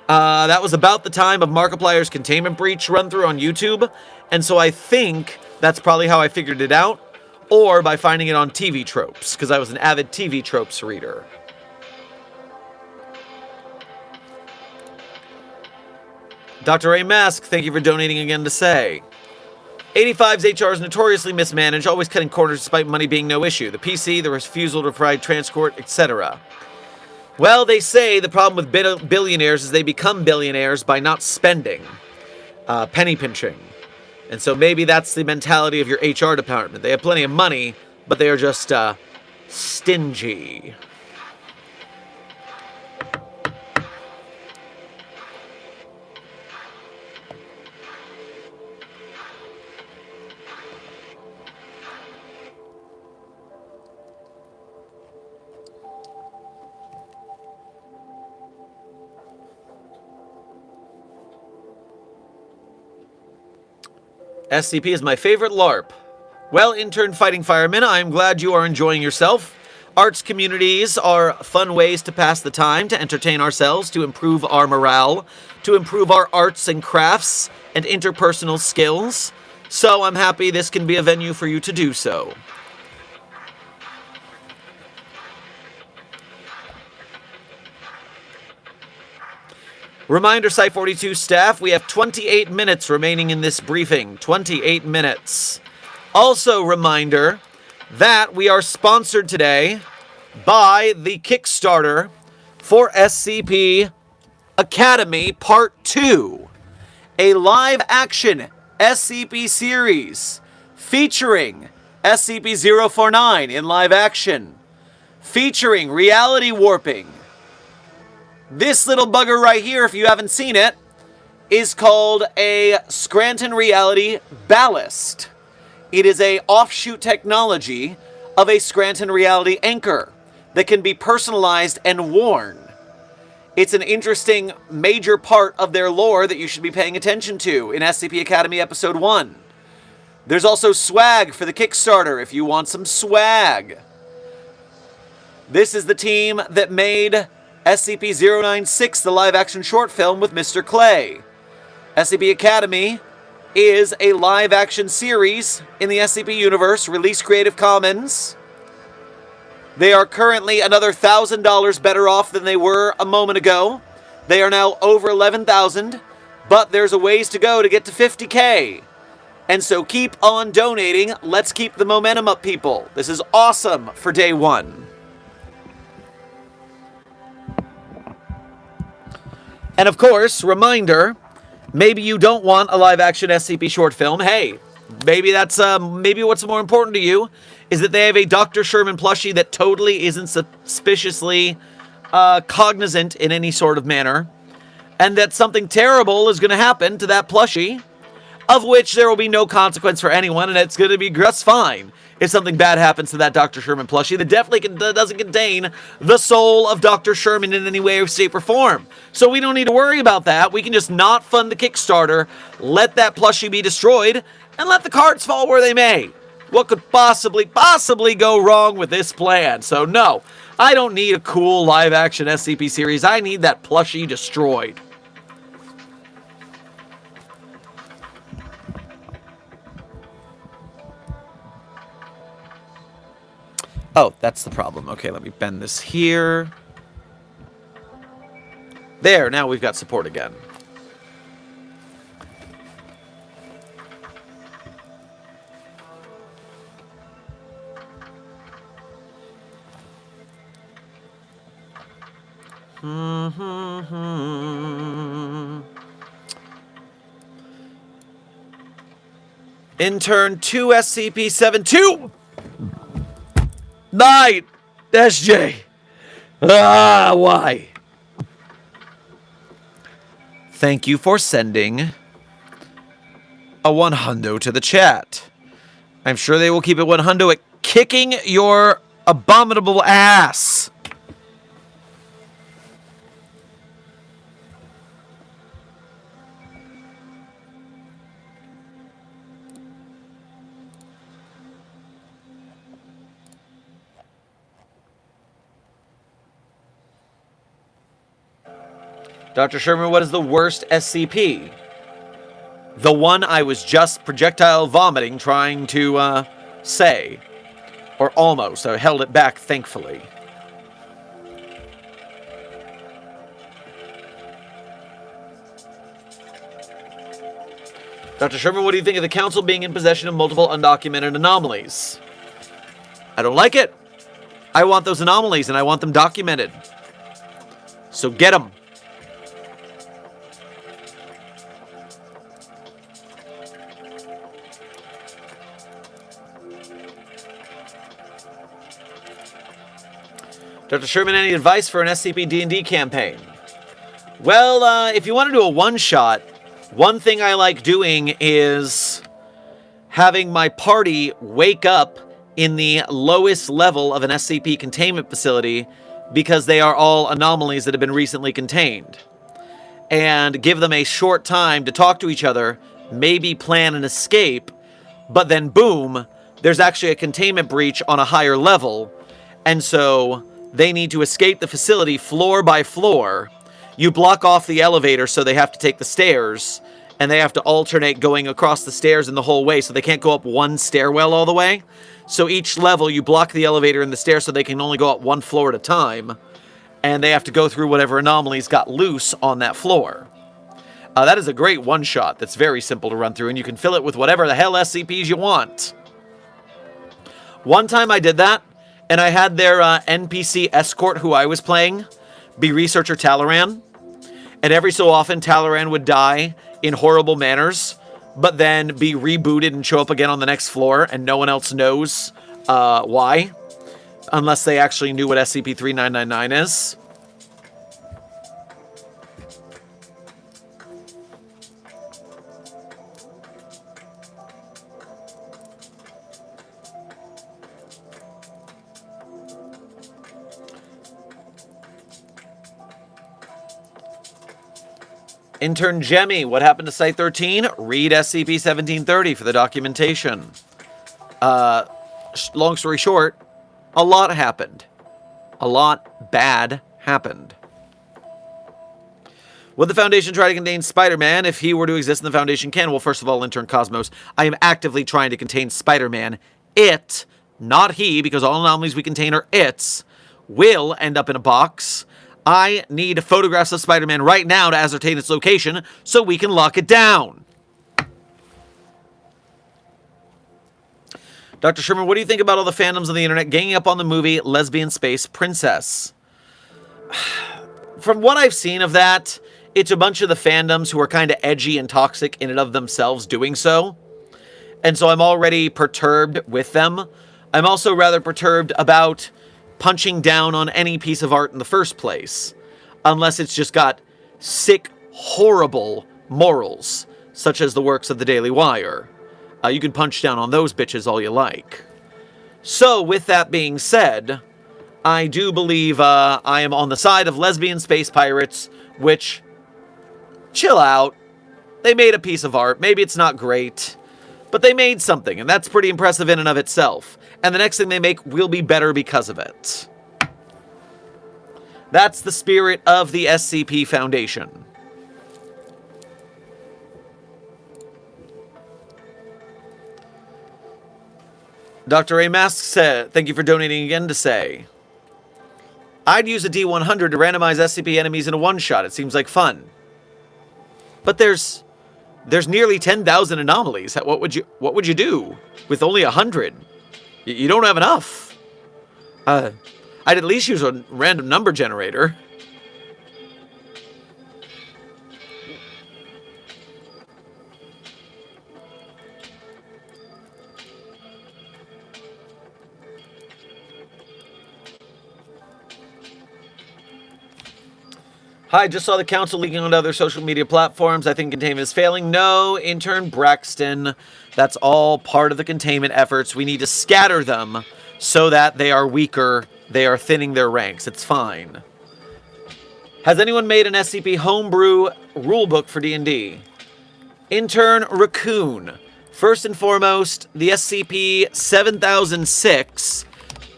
That was about the time of Markiplier's Containment Breach run-through on YouTube, and so I think that's probably how I figured it out, or by finding it on TV Tropes, because I was an avid TV Tropes reader. Dr. A. Mask, thank you for donating again to say. 85's HR is notoriously mismanaged, always cutting corners despite money being no issue. The PC, the refusal to provide transport, etc. Well, they say the problem with billionaires is they become billionaires by not spending. Penny pinching. And so maybe that's the mentality of your HR department. They have plenty of money, but they are just stingy. SCP is my favorite LARP. Well, intern fighting fireman, I am glad you are enjoying yourself. Arts communities are fun ways to pass the time, to entertain ourselves, to improve our morale, to improve our arts and crafts and interpersonal skills. So I'm happy this can be a venue for you to do so. Reminder, Site-42 staff, we have 28 minutes remaining in this briefing. 28 minutes. Also, reminder that we are sponsored today by the Kickstarter for SCP Academy Part 2, a live-action SCP series featuring SCP-049 in live action, featuring reality warping. This little bugger right here, if you haven't seen it, is called a Scranton Reality Ballast. It is an offshoot technology of a Scranton Reality anchor that can be personalized and worn. It's an interesting major part of their lore that you should be paying attention to in SCP Academy Episode 1. There's also swag for the Kickstarter if you want some swag. This is the team that made SCP-096, the live-action short film with Mr. Clay. SCP Academy is a live-action series in the SCP universe, released Creative Commons. They are currently another $1,000 better off than they were a moment ago. They are now over 11,000, but there's a ways to go to get to 50K. And so keep on donating. Let's keep the momentum up, people. This is awesome for day one. And of course, reminder, maybe you don't want a live-action SCP short film. Hey, maybe that's maybe what's more important to you is that they have a Dr. Sherman plushie that totally isn't suspiciously cognizant in any sort of manner, and that something terrible is going to happen to that plushie, of which there will be no consequence for anyone, and it's going to be just fine if something bad happens to that Dr. Sherman plushie that definitely doesn't contain the soul of Dr. Sherman in any way, shape, or form. So we don't need to worry about that. We can just not fund the Kickstarter, let that plushie be destroyed, and let the cards fall where they may. What could possibly go wrong with this plan? So no, I don't need a cool live-action SCP series. I need that plushie destroyed. Oh, that's the problem. Okay, let me bend this here. There, now we've got support again. Intern 2 SCP-72! 9! SJ! Ah, why? Thank you for sending a 100 to the chat. I'm sure they will keep it 100 at kicking your abominable ass. Dr. Sherman, what is the worst SCP? The one I was just projectile vomiting trying to say. Or almost. I held it back, thankfully. Dr. Sherman, what do you think of the Council being in possession of multiple undocumented anomalies? I don't like it. I want those anomalies, and I want them documented. So get them. Dr. Sherman, any advice for an SCP D&D campaign? Well, if you want to do a one-shot, one thing I like doing is having my party wake up in the lowest level of an SCP containment facility because they are all anomalies that have been recently contained. And give them a short time to talk to each other, maybe plan an escape, but then boom, there's actually a containment breach on a higher level, and so they need to escape the facility floor by floor. You block off the elevator so they have to take the stairs, and they have to alternate going across the stairs in the whole way, so they can't go up one stairwell all the way. So each level, you block the elevator and the stairs so they can only go up one floor at a time, and they have to go through whatever anomalies got loose on that floor. That is a great one-shot that's very simple to run through, and you can fill it with whatever the hell SCPs you want. One time I did that, and I had their NPC escort who I was playing be Researcher Talaran. And every so often, Talaran would die in horrible manners, but then be rebooted and show up again on the next floor, and no one else knows why. Unless they actually knew what SCP-3999 is. Intern Jemmy, what happened to Site 13? Read SCP-1730 for the documentation. Long story short, a lot happened. A lot bad happened. Would the Foundation try to contain Spider-Man if he were to exist in the Foundation canon? Well, first of all, Intern Cosmos, I am actively trying to contain Spider-Man. It, not he, because all anomalies we contain are its, will end up in a box. I need photographs of Spider-Man right now to ascertain its location so we can lock it down. Dr. Sherman, what do you think about all the fandoms on the internet ganging up on the movie Lesbian Space Princess? From what I've seen of that, it's a bunch of the fandoms who are kind of edgy and toxic in and of themselves doing so. And so I'm already perturbed with them. I'm also rather perturbed about punching down on any piece of art in the first place, unless it's just got sick, horrible morals, such as the works of the Daily Wire. You can punch down on those bitches all you like. So, with that being said, I do believe I am on the side of lesbian space pirates, which, chill out. They made a piece of art. Maybe it's not great, but they made something, and that's pretty impressive in and of itself. And the next thing they make will be better because of it. That's the spirit of the SCP Foundation. Dr. A. Mask said, thank you for donating again to say, I'd use a D100 to randomize SCP enemies in a one-shot. It seems like fun. But there's nearly 10,000 anomalies. What would you do with only 100? You don't have enough. I'd at least use a random number generator. Hi, just saw the council leaking onto other social media platforms. I think containment is failing. No, intern Braxton. That's all part of the containment efforts. We need to scatter them so that they are weaker. They are thinning their ranks. It's fine. Has anyone made an SCP homebrew rulebook for D&D? Intern Raccoon. First and foremost, the SCP 7006,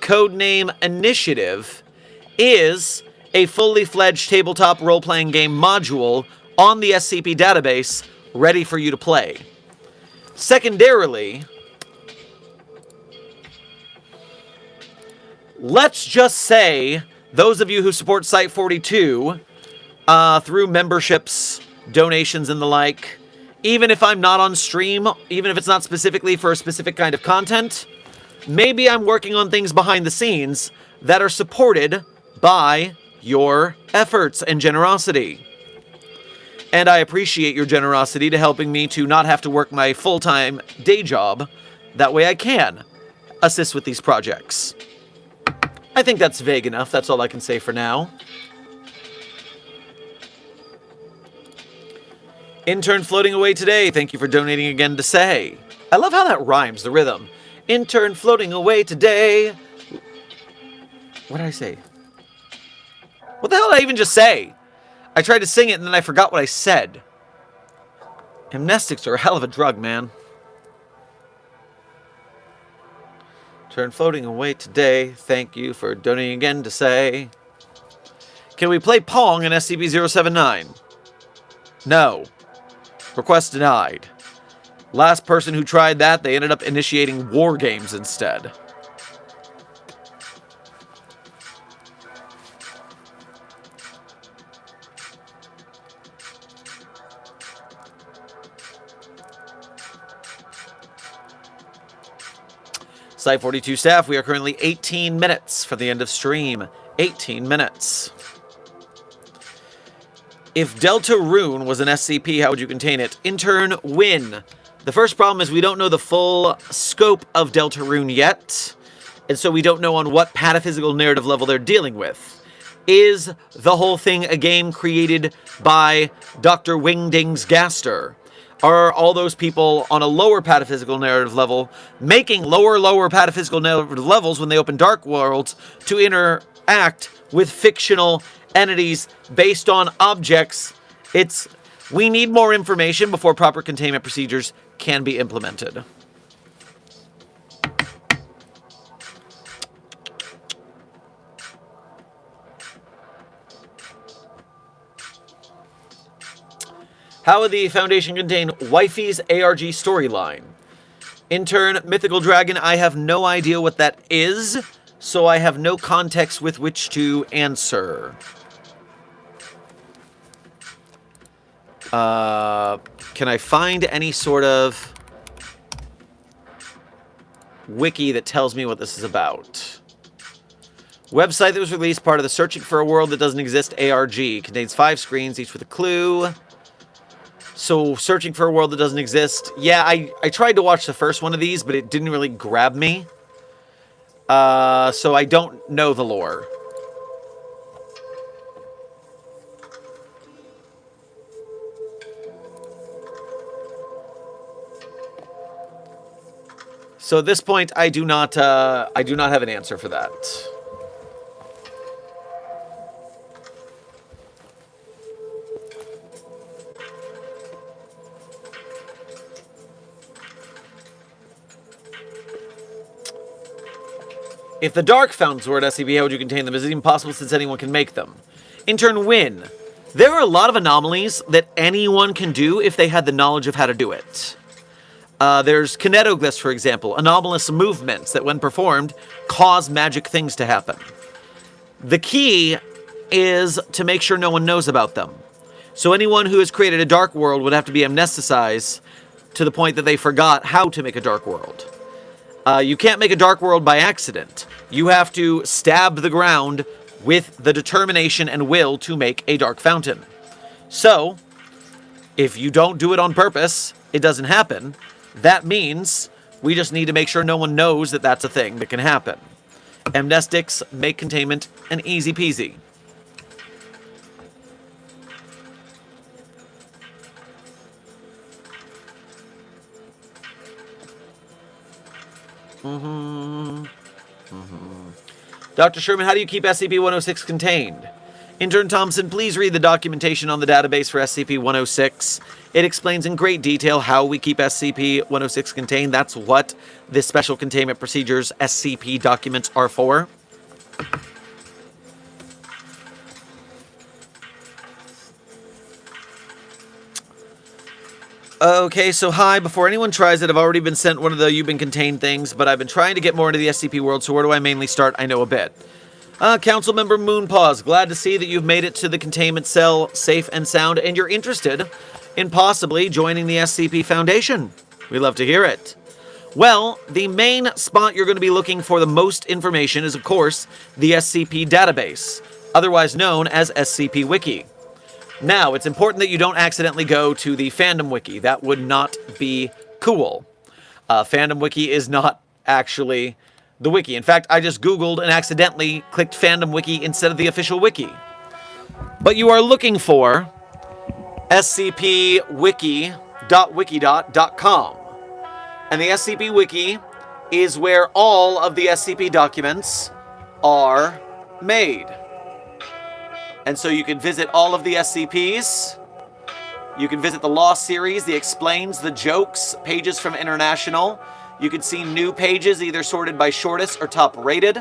codename Initiative, is a fully fledged tabletop role-playing game module on the SCP database, ready for you to play. Secondarily, let's just say those of you who support Site 42 through memberships, donations, and the like, even if I'm not on stream, even if it's not specifically for a specific kind of content, maybe I'm working on things behind the scenes that are supported by your efforts and generosity. And I appreciate your generosity to helping me to not have to work my full-time day job. That way I can assist with these projects. I think that's vague enough. That's all I can say for now. Intern floating away today. Thank you for donating again to say. I love how that rhymes, the rhythm. Intern floating away today. What did I say? What the hell did I even just say? I tried to sing it and then I forgot what I said. Amnestics are a hell of a drug, man. Turn floating away today. Thank you for donating again to say. Can we play Pong in SCP-079? No. Request denied. Last person who tried that, they ended up initiating war games instead. Site 42 staff, we are currently 18 minutes for the end of stream. 18 minutes. If Delta Rune was an SCP, how would you contain it? Intern Win. The first problem is we don't know the full scope of Delta Rune yet, and so we don't know on what pataphysical narrative level they're dealing with. Is the whole thing a game created by Dr. Wingdings Gaster? Are all those people on a lower pataphysical narrative level making lower pataphysical narrative levels when they open Dark Worlds to interact with fictional entities based on objects? We need more information before proper containment procedures can be implemented. How would the Foundation contain Wifey's ARG storyline? Intern Mythical Dragon, I have no idea what that is, so I have no context with which to answer. Can I find any sort of wiki that tells me what this is about? Website that was released, part of the Searching for a World That Doesn't Exist ARG. Contains 5 screens, each with a clue. So, Searching for a World That Doesn't Exist. Yeah, I tried to watch the first one of these, but it didn't really grab me. So I don't know the lore. So at this point, I do not have an answer for that. If the Dark Fountains were at SCP, how would you contain them? Is it even possible since anyone can make them? Intern Win. There are a lot of anomalies that anyone can do if they had the knowledge of how to do it. There's kinetoglyphs, for example, anomalous movements that, when performed, cause magic things to happen. The key is to make sure no one knows about them. So anyone who has created a dark world would have to be amnesticized to the point that they forgot how to make a dark world. You can't make a dark world by accident. You have to stab the ground with the determination and will to make a dark fountain. So, if you don't do it on purpose, it doesn't happen. That means we just need to make sure no one knows that that's a thing that can happen. Amnestics make containment an easy peasy. Dr. Sherman, how do you keep SCP-106 contained? Intern Thompson, please read the documentation on the database for SCP-106. It explains in great detail how we keep SCP-106 contained. That's what the Special Containment Procedures SCP documents are for. Okay, so hi. Before anyone tries it, I've already been sent one of the You've Been Contained things, but I've been trying to get more into the SCP world, so where do I mainly start? I know a bit. Councilmember Moonpaws, glad to see that you've made it to the containment cell safe and sound, and you're interested in possibly joining the SCP Foundation. We love to hear it. Well, the main spot you're going to be looking for the most information is, of course, the SCP database, otherwise known as SCP Wiki. Now, it's important that you don't accidentally go to the Fandom Wiki. That would not be cool. Fandom Wiki is not actually the wiki. In fact, I just Googled and accidentally clicked Fandom Wiki instead of the official wiki. But you are looking for scpwiki.wikidot.com. And the SCP Wiki is where all of the SCP documents are made. And so you can visit all of the SCPs. You can visit the Law series, the Explains, the Jokes, pages from International. You can see new pages either sorted by shortest or top rated.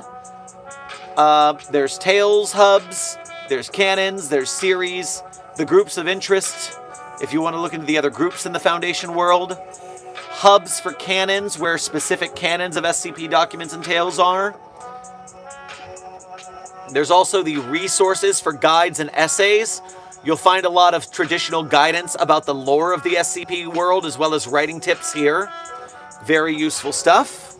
There's Tales hubs, there's canons, there's series, the groups of interest, if you want to look into the other groups in the Foundation world. Hubs for canons, where specific canons of SCP documents and tales are. There's also the resources for guides and essays. You'll find a lot of traditional guidance about the lore of the SCP world, as well as writing tips here. Very useful stuff.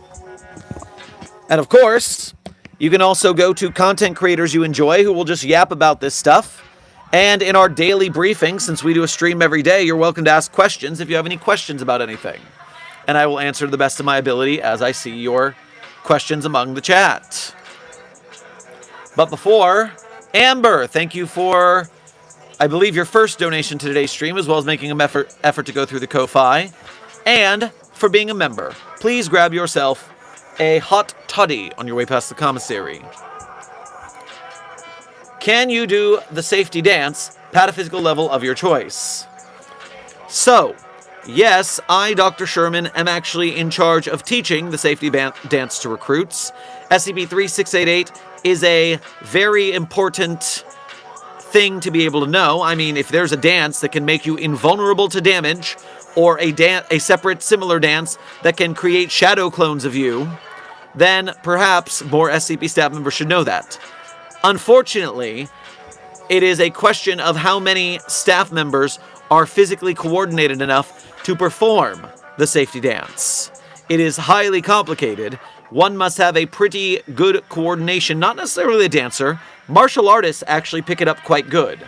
And of course, you can also go to content creators you enjoy who will just yap about this stuff. And in our daily briefing, since we do a stream every day, you're welcome to ask questions if you have any questions about anything. And I will answer to the best of my ability as I see your questions among the chat. But before, Amber, thank you for, I believe, your first donation to today's stream, as well as making an effort to go through the Ko-Fi, and for being a member. Please grab yourself a hot toddy on your way past the commissary. Can you do the safety dance, pataphysical level of your choice? So, yes, I, Dr. Sherman, am actually in charge of teaching the safety dance to recruits. SCP-3688 is a very important thing to be able to know. I mean, if there's a dance that can make you invulnerable to damage, or a separate similar dance that can create shadow clones of you, then perhaps more SCP staff members should know that. Unfortunately, it is a question of how many staff members are physically coordinated enough to perform the safety dance. It is highly complicated. One must have a pretty good coordination, not necessarily a dancer. Martial artists actually pick it up quite good.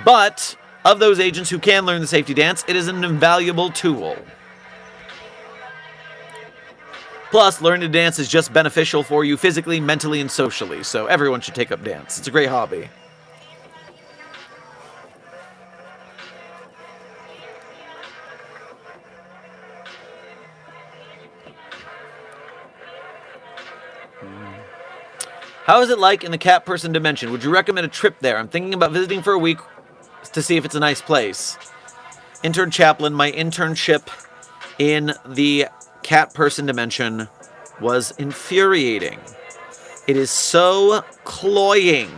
But of those agents who can learn the safety dance, it is an invaluable tool. Plus, learning to dance is just beneficial for you physically, mentally, and socially, so everyone should take up dance. It's a great hobby. How is it like in the cat person dimension? Would you recommend a trip there? I'm thinking about visiting for a week to see if it's a nice place. Intern Chaplain, my internship in the cat person dimension was infuriating. It is so cloying.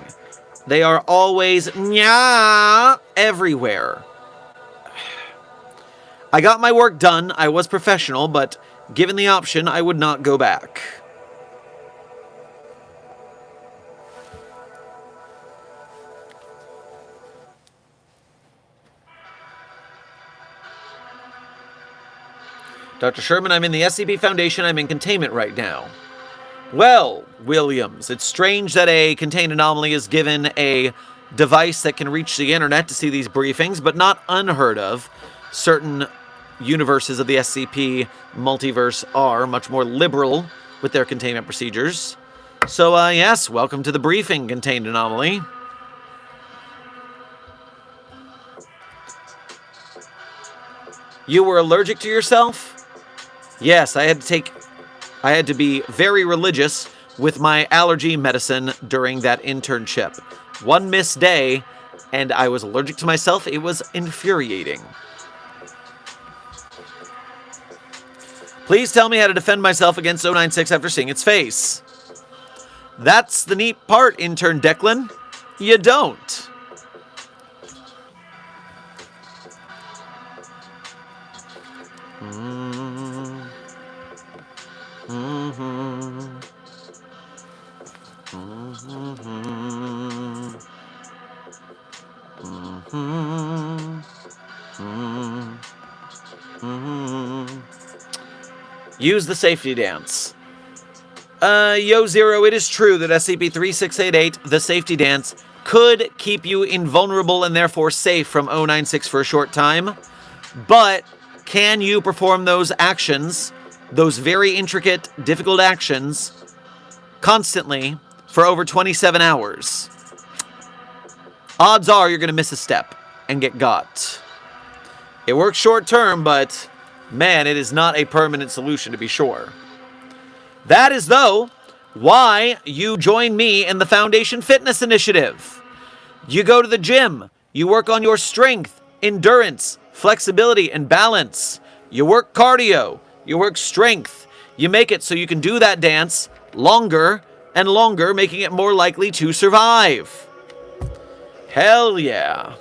They are always nyah everywhere. I got my work done, I was professional, but given the option, I would not go back. Dr. Sherman, I'm in the SCP Foundation. I'm in containment right now. Well, Williams, it's strange that a contained anomaly is given a device that can reach the internet to see these briefings, but not unheard of. Certain universes of the SCP multiverse are much more liberal with their containment procedures. So, yes, welcome to the briefing, contained anomaly. You were allergic to yourself? Yes, I had to be very religious with my allergy medicine during that internship. One missed day, and I was allergic to myself. It was infuriating. Please tell me how to defend myself against 096 after seeing its face. That's the neat part, intern Declan. You don't. Use the safety dance. Yo Zero, it is true that SCP-3688, the safety dance, could keep you invulnerable and therefore safe from 096 for a short time, but can you perform those actions, those very intricate, difficult actions, constantly for over 27 hours? Odds are you're going to miss a step and get got. It works short term, but man, it is not a permanent solution to be sure. That is, though, why you join me in the Foundation Fitness Initiative. You go to the gym, you work on your strength, endurance, flexibility, and balance. You work cardio, you work strength. You make it so you can do that dance longer and longer, making it more likely to survive. Hell yeah.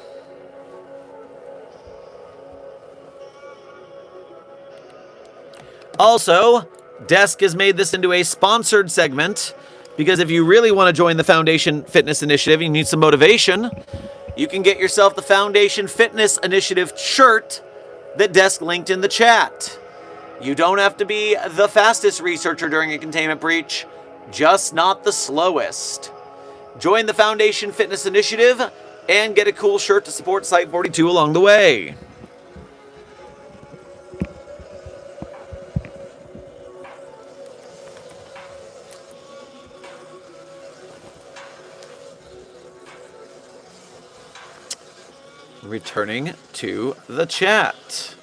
Also, Desk has made this into a sponsored segment, because if you really want to join the Foundation Fitness Initiative, you need some motivation, you can get yourself the Foundation Fitness Initiative shirt that Desk linked in the chat. You don't have to be the fastest researcher during a containment breach, just not the slowest. Join the Foundation Fitness Initiative and get a cool shirt to support Site-42 along the way. Returning to the chat.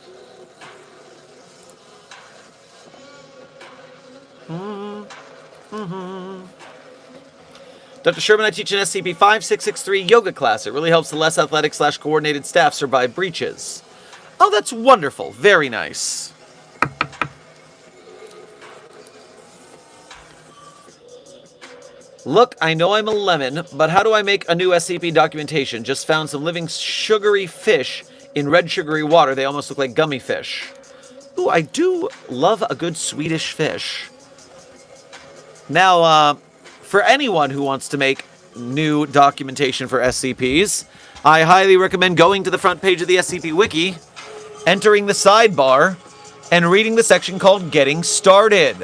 Dr. Sherman, I teach an SCP-5663 yoga class. It really helps the less athletic / coordinated staff survive breaches. Oh, that's wonderful. Very nice. Look, I know I'm a lemon, but how do I make a new SCP documentation? Just found some living sugary fish in red sugary water. They almost look like gummy fish. Ooh, I do love a good Swedish fish. Now, for anyone who wants to make new documentation for SCPs, I highly recommend going to the front page of the SCP Wiki, entering the sidebar, and reading the section called Getting Started.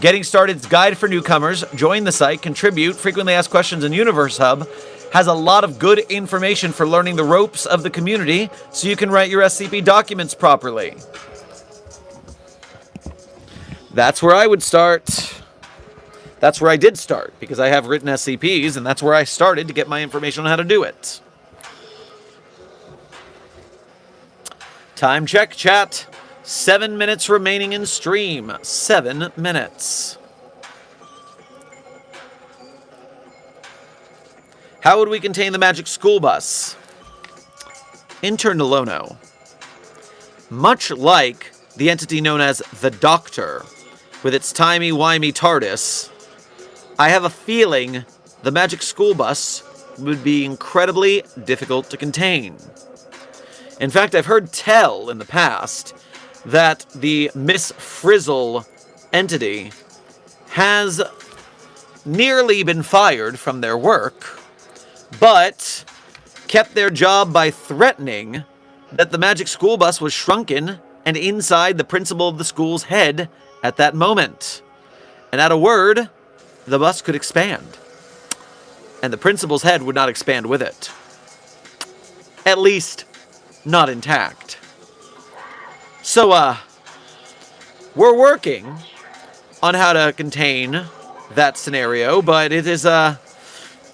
Getting Started's guide for newcomers, join the site, contribute, frequently asked questions, and Universe Hub has a lot of good information for learning the ropes of the community so you can write your SCP documents properly. That's where I would start. That's where I did start, because I have written SCPs, and that's where I started to get my information on how to do it. Time check, chat. 7 minutes remaining in stream. 7 minutes. How would we contain the magic school bus? Intern Nolono. Much like the entity known as the Doctor, with its timey-wimey TARDIS, I have a feeling the magic school bus would be incredibly difficult to contain. In fact, I've heard tell in the past that the Miss Frizzle entity has nearly been fired from their work, but kept their job by threatening that the magic school bus was shrunken and inside the principal of the school's head at that moment. And at a word, the bus could expand. And the principal's head would not expand with it. At least, not intact. So, we're working on how to contain that scenario, but it's a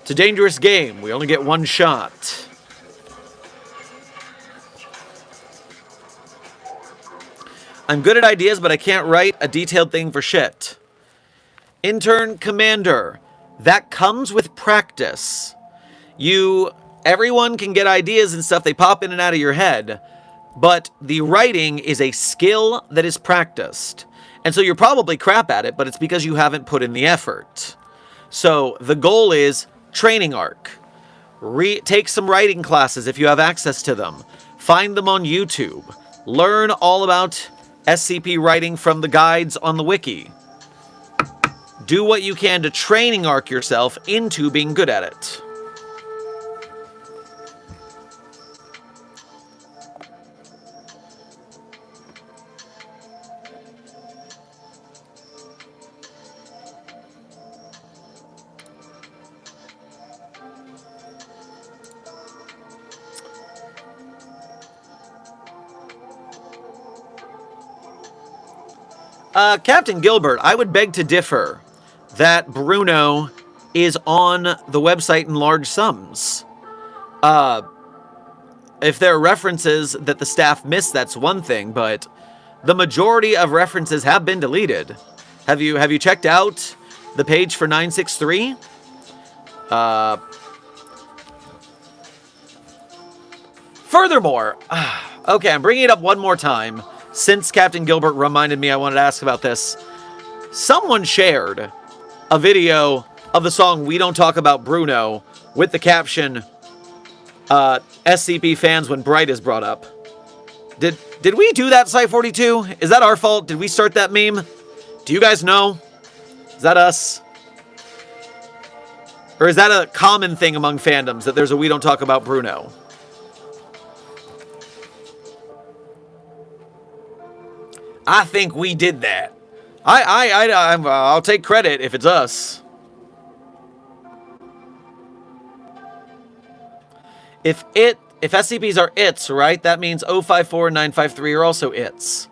dangerous game. We only get one shot. I'm good at ideas, but I can't write a detailed thing for shit. Intern Commander, that comes with practice. Everyone can get ideas and stuff, they pop in and out of your head, but the writing is a skill that is practiced. And so you're probably crap at it, but it's because you haven't put in the effort. So the goal is training arc. Take some writing classes if you have access to them. Find them on YouTube. Learn all about SCP writing from the guides on the wiki. Do what you can to training arc yourself into being good at it. Captain Gilbert, I would beg to differ that Bruno is on the website in large sums. If there are references that the staff missed, that's one thing, but the majority of references have been deleted. Have you checked out the page for 963? Furthermore, okay, I'm bringing it up one more time. Since Captain Gilbert reminded me I wanted to ask about this, someone shared a video of the song We Don't Talk About Bruno with the caption, SCP fans when Bright is brought up. Did we do that, Site42? Is that our fault? Did we start that meme? Do you guys know? Is that us? Or is that a common thing among fandoms, that there's a We Don't Talk About Bruno? I think we did that. I'll take credit if it's us. If SCPs are its, right, that means 054 and 953 are also its.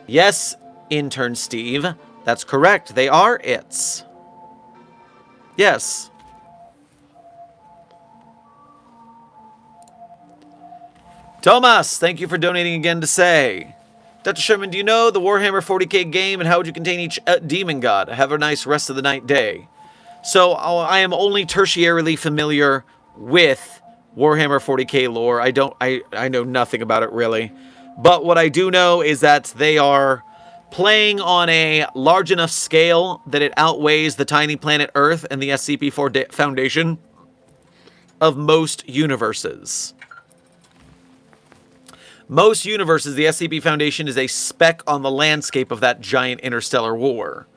Yes, Intern Steve, that's correct. They are its. Yes. Thomas, thank you for donating again to say. Dr. Sherman, do you know the Warhammer 40k game and how would you contain each demon god? Have a nice rest of the night day. So I am only tertiarily familiar with Warhammer 40k lore. I know nothing about it really. But what I do know is that they are playing on a large enough scale that it outweighs the tiny planet Earth and the SCP-4 Foundation of most universes. Most universes, the SCP Foundation is a speck on the landscape of that giant interstellar war.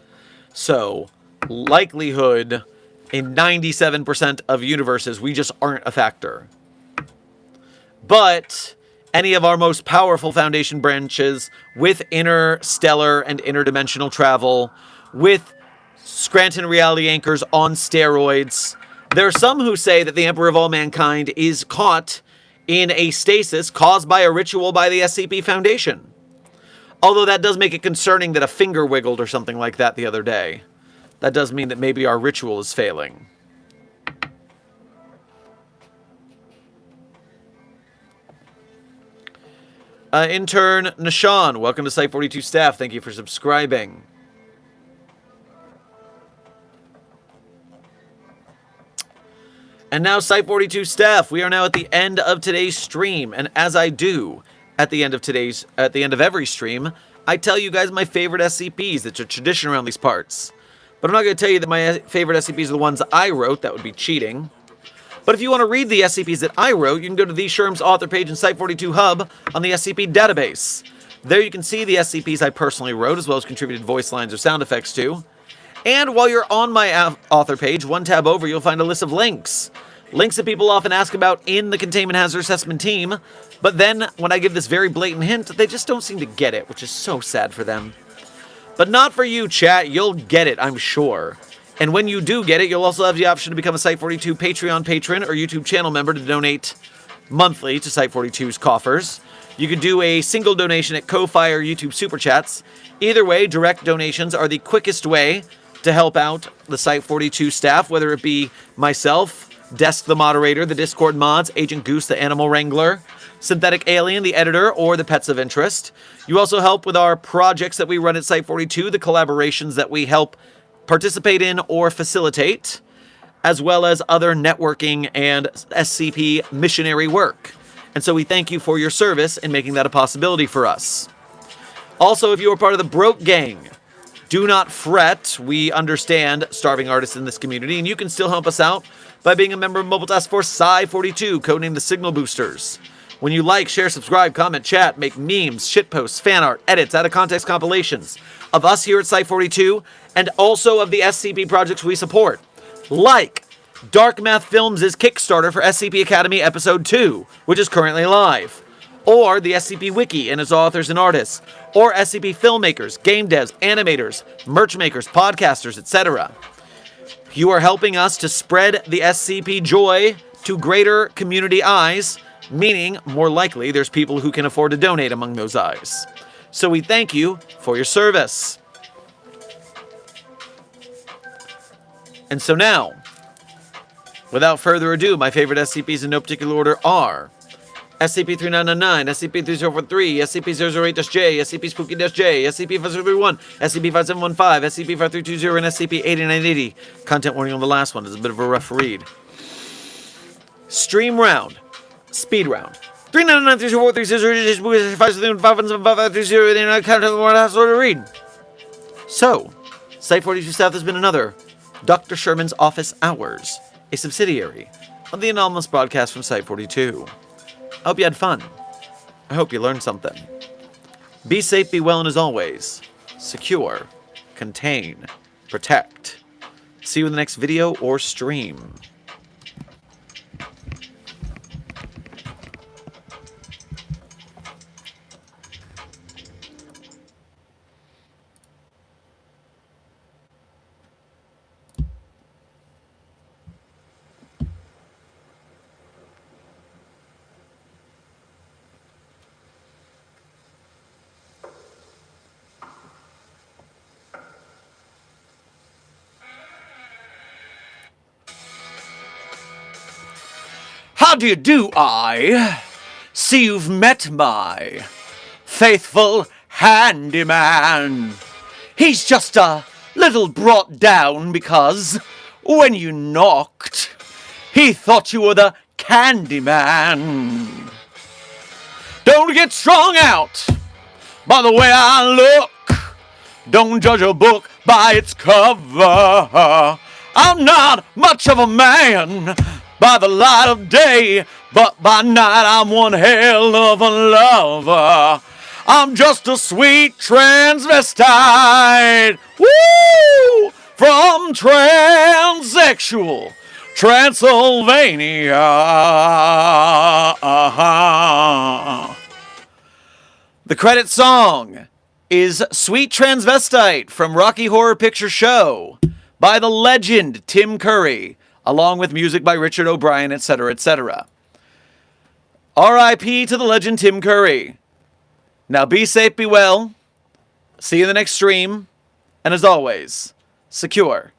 So, likelihood, in 97% of universes, we just aren't a factor. But any of our most powerful Foundation branches, with interstellar and interdimensional travel, with Scranton reality anchors on steroids, there are some who say that the Emperor of all mankind is caught in a stasis caused by a ritual by the SCP Foundation. Although that does make it concerning that a finger wiggled or something like that the other day. That does mean that maybe our ritual is failing. Intern Nishan, welcome to Site42 staff. Thank you for subscribing. And now, Site42 staff, we are now at the end of today's stream, and as I do at the end of every stream, I tell you guys my favorite SCPs. It's a tradition around these parts. But I'm not going to tell you that my favorite SCPs are the ones I wrote. That would be cheating. But if you want to read the SCPs that I wrote, you can go to the Sherm's author page in Site42 Hub on the SCP database. There you can see the SCPs I personally wrote, as well as contributed voice lines or sound effects to. And while you're on my author page, one tab over, you'll find a list of links. Links that people often ask about in the Containment Hazard Assessment team, but then when I give this very blatant hint, they just don't seem to get it, which is so sad for them. But not for you, chat. You'll get it, I'm sure. And when you do get it, you'll also have the option to become a Site42 Patreon patron or YouTube channel member to donate monthly to Site42's coffers. You could do a single donation at Ko-Fi or YouTube Super Chats. Either way, direct donations are the quickest way to help out the Site42 staff, whether it be myself, Desk the moderator, the Discord mods, Agent Goose the animal wrangler, Synthetic Alien the editor, or the pets of interest. You also help with our projects that we run at Site42, the collaborations that we help participate in or facilitate, as well as other networking and SCP missionary work. And so we thank you for your service in making that a possibility for us. Also, if you are part of the Broke Gang, do not fret. We understand starving artists in this community, and you can still help us out by being a member of Mobile Task Force Psi-42, codenamed the Signal Boosters. When you like, share, subscribe, comment, chat, make memes, shitposts, fan art, edits, out-of-context compilations of us here at Site42, and also of the SCP projects we support, like Dark Math Films' Kickstarter for SCP Academy Episode 2, which is currently live, or the SCP Wiki and its authors and artists, or SCP filmmakers, game devs, animators, merch makers, podcasters, etc. You are helping us to spread the SCP joy to greater community eyes, meaning, more likely, there's people who can afford to donate among those eyes. So we thank you for your service. And so now, without further ado, my favorite SCPs in no particular order are SCP-3999, SCP-3043, SCP-008-J, SCP-Spooky-J, SCP-5031, SCP-5715, SCP-5320, and SCP-8980. Content warning on the last one. It's a bit of a rough read. Stream round. Speed round. 399-304-360, content warning last order to read. So, Site42 South has been another Dr. Sherman's Office Hours, a subsidiary of the anomalous broadcast from Site42. I hope you had fun. I hope you learned something. Be safe, be well, and as always, secure, contain, protect. See you in the next video or stream. How do you do, I? See you've met my faithful handyman. He's just a little brought down because when you knocked, he thought you were the Candyman. Don't get strung out by the way I look. Don't judge a book by its cover. I'm not much of a man by the light of day, but by night I'm one hell of a lover. I'm just a sweet transvestite, woo, from transsexual Transylvania. The credit song is Sweet Transvestite from Rocky Horror Picture Show by the legend Tim Curry, along with music by Richard O'Brien, etc., etc. R.I.P. to the legend Tim Curry. Now be safe, be well. See you in the next stream. And as always, secure,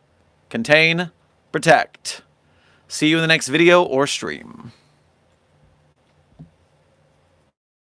contain, protect. See you in the next video or stream.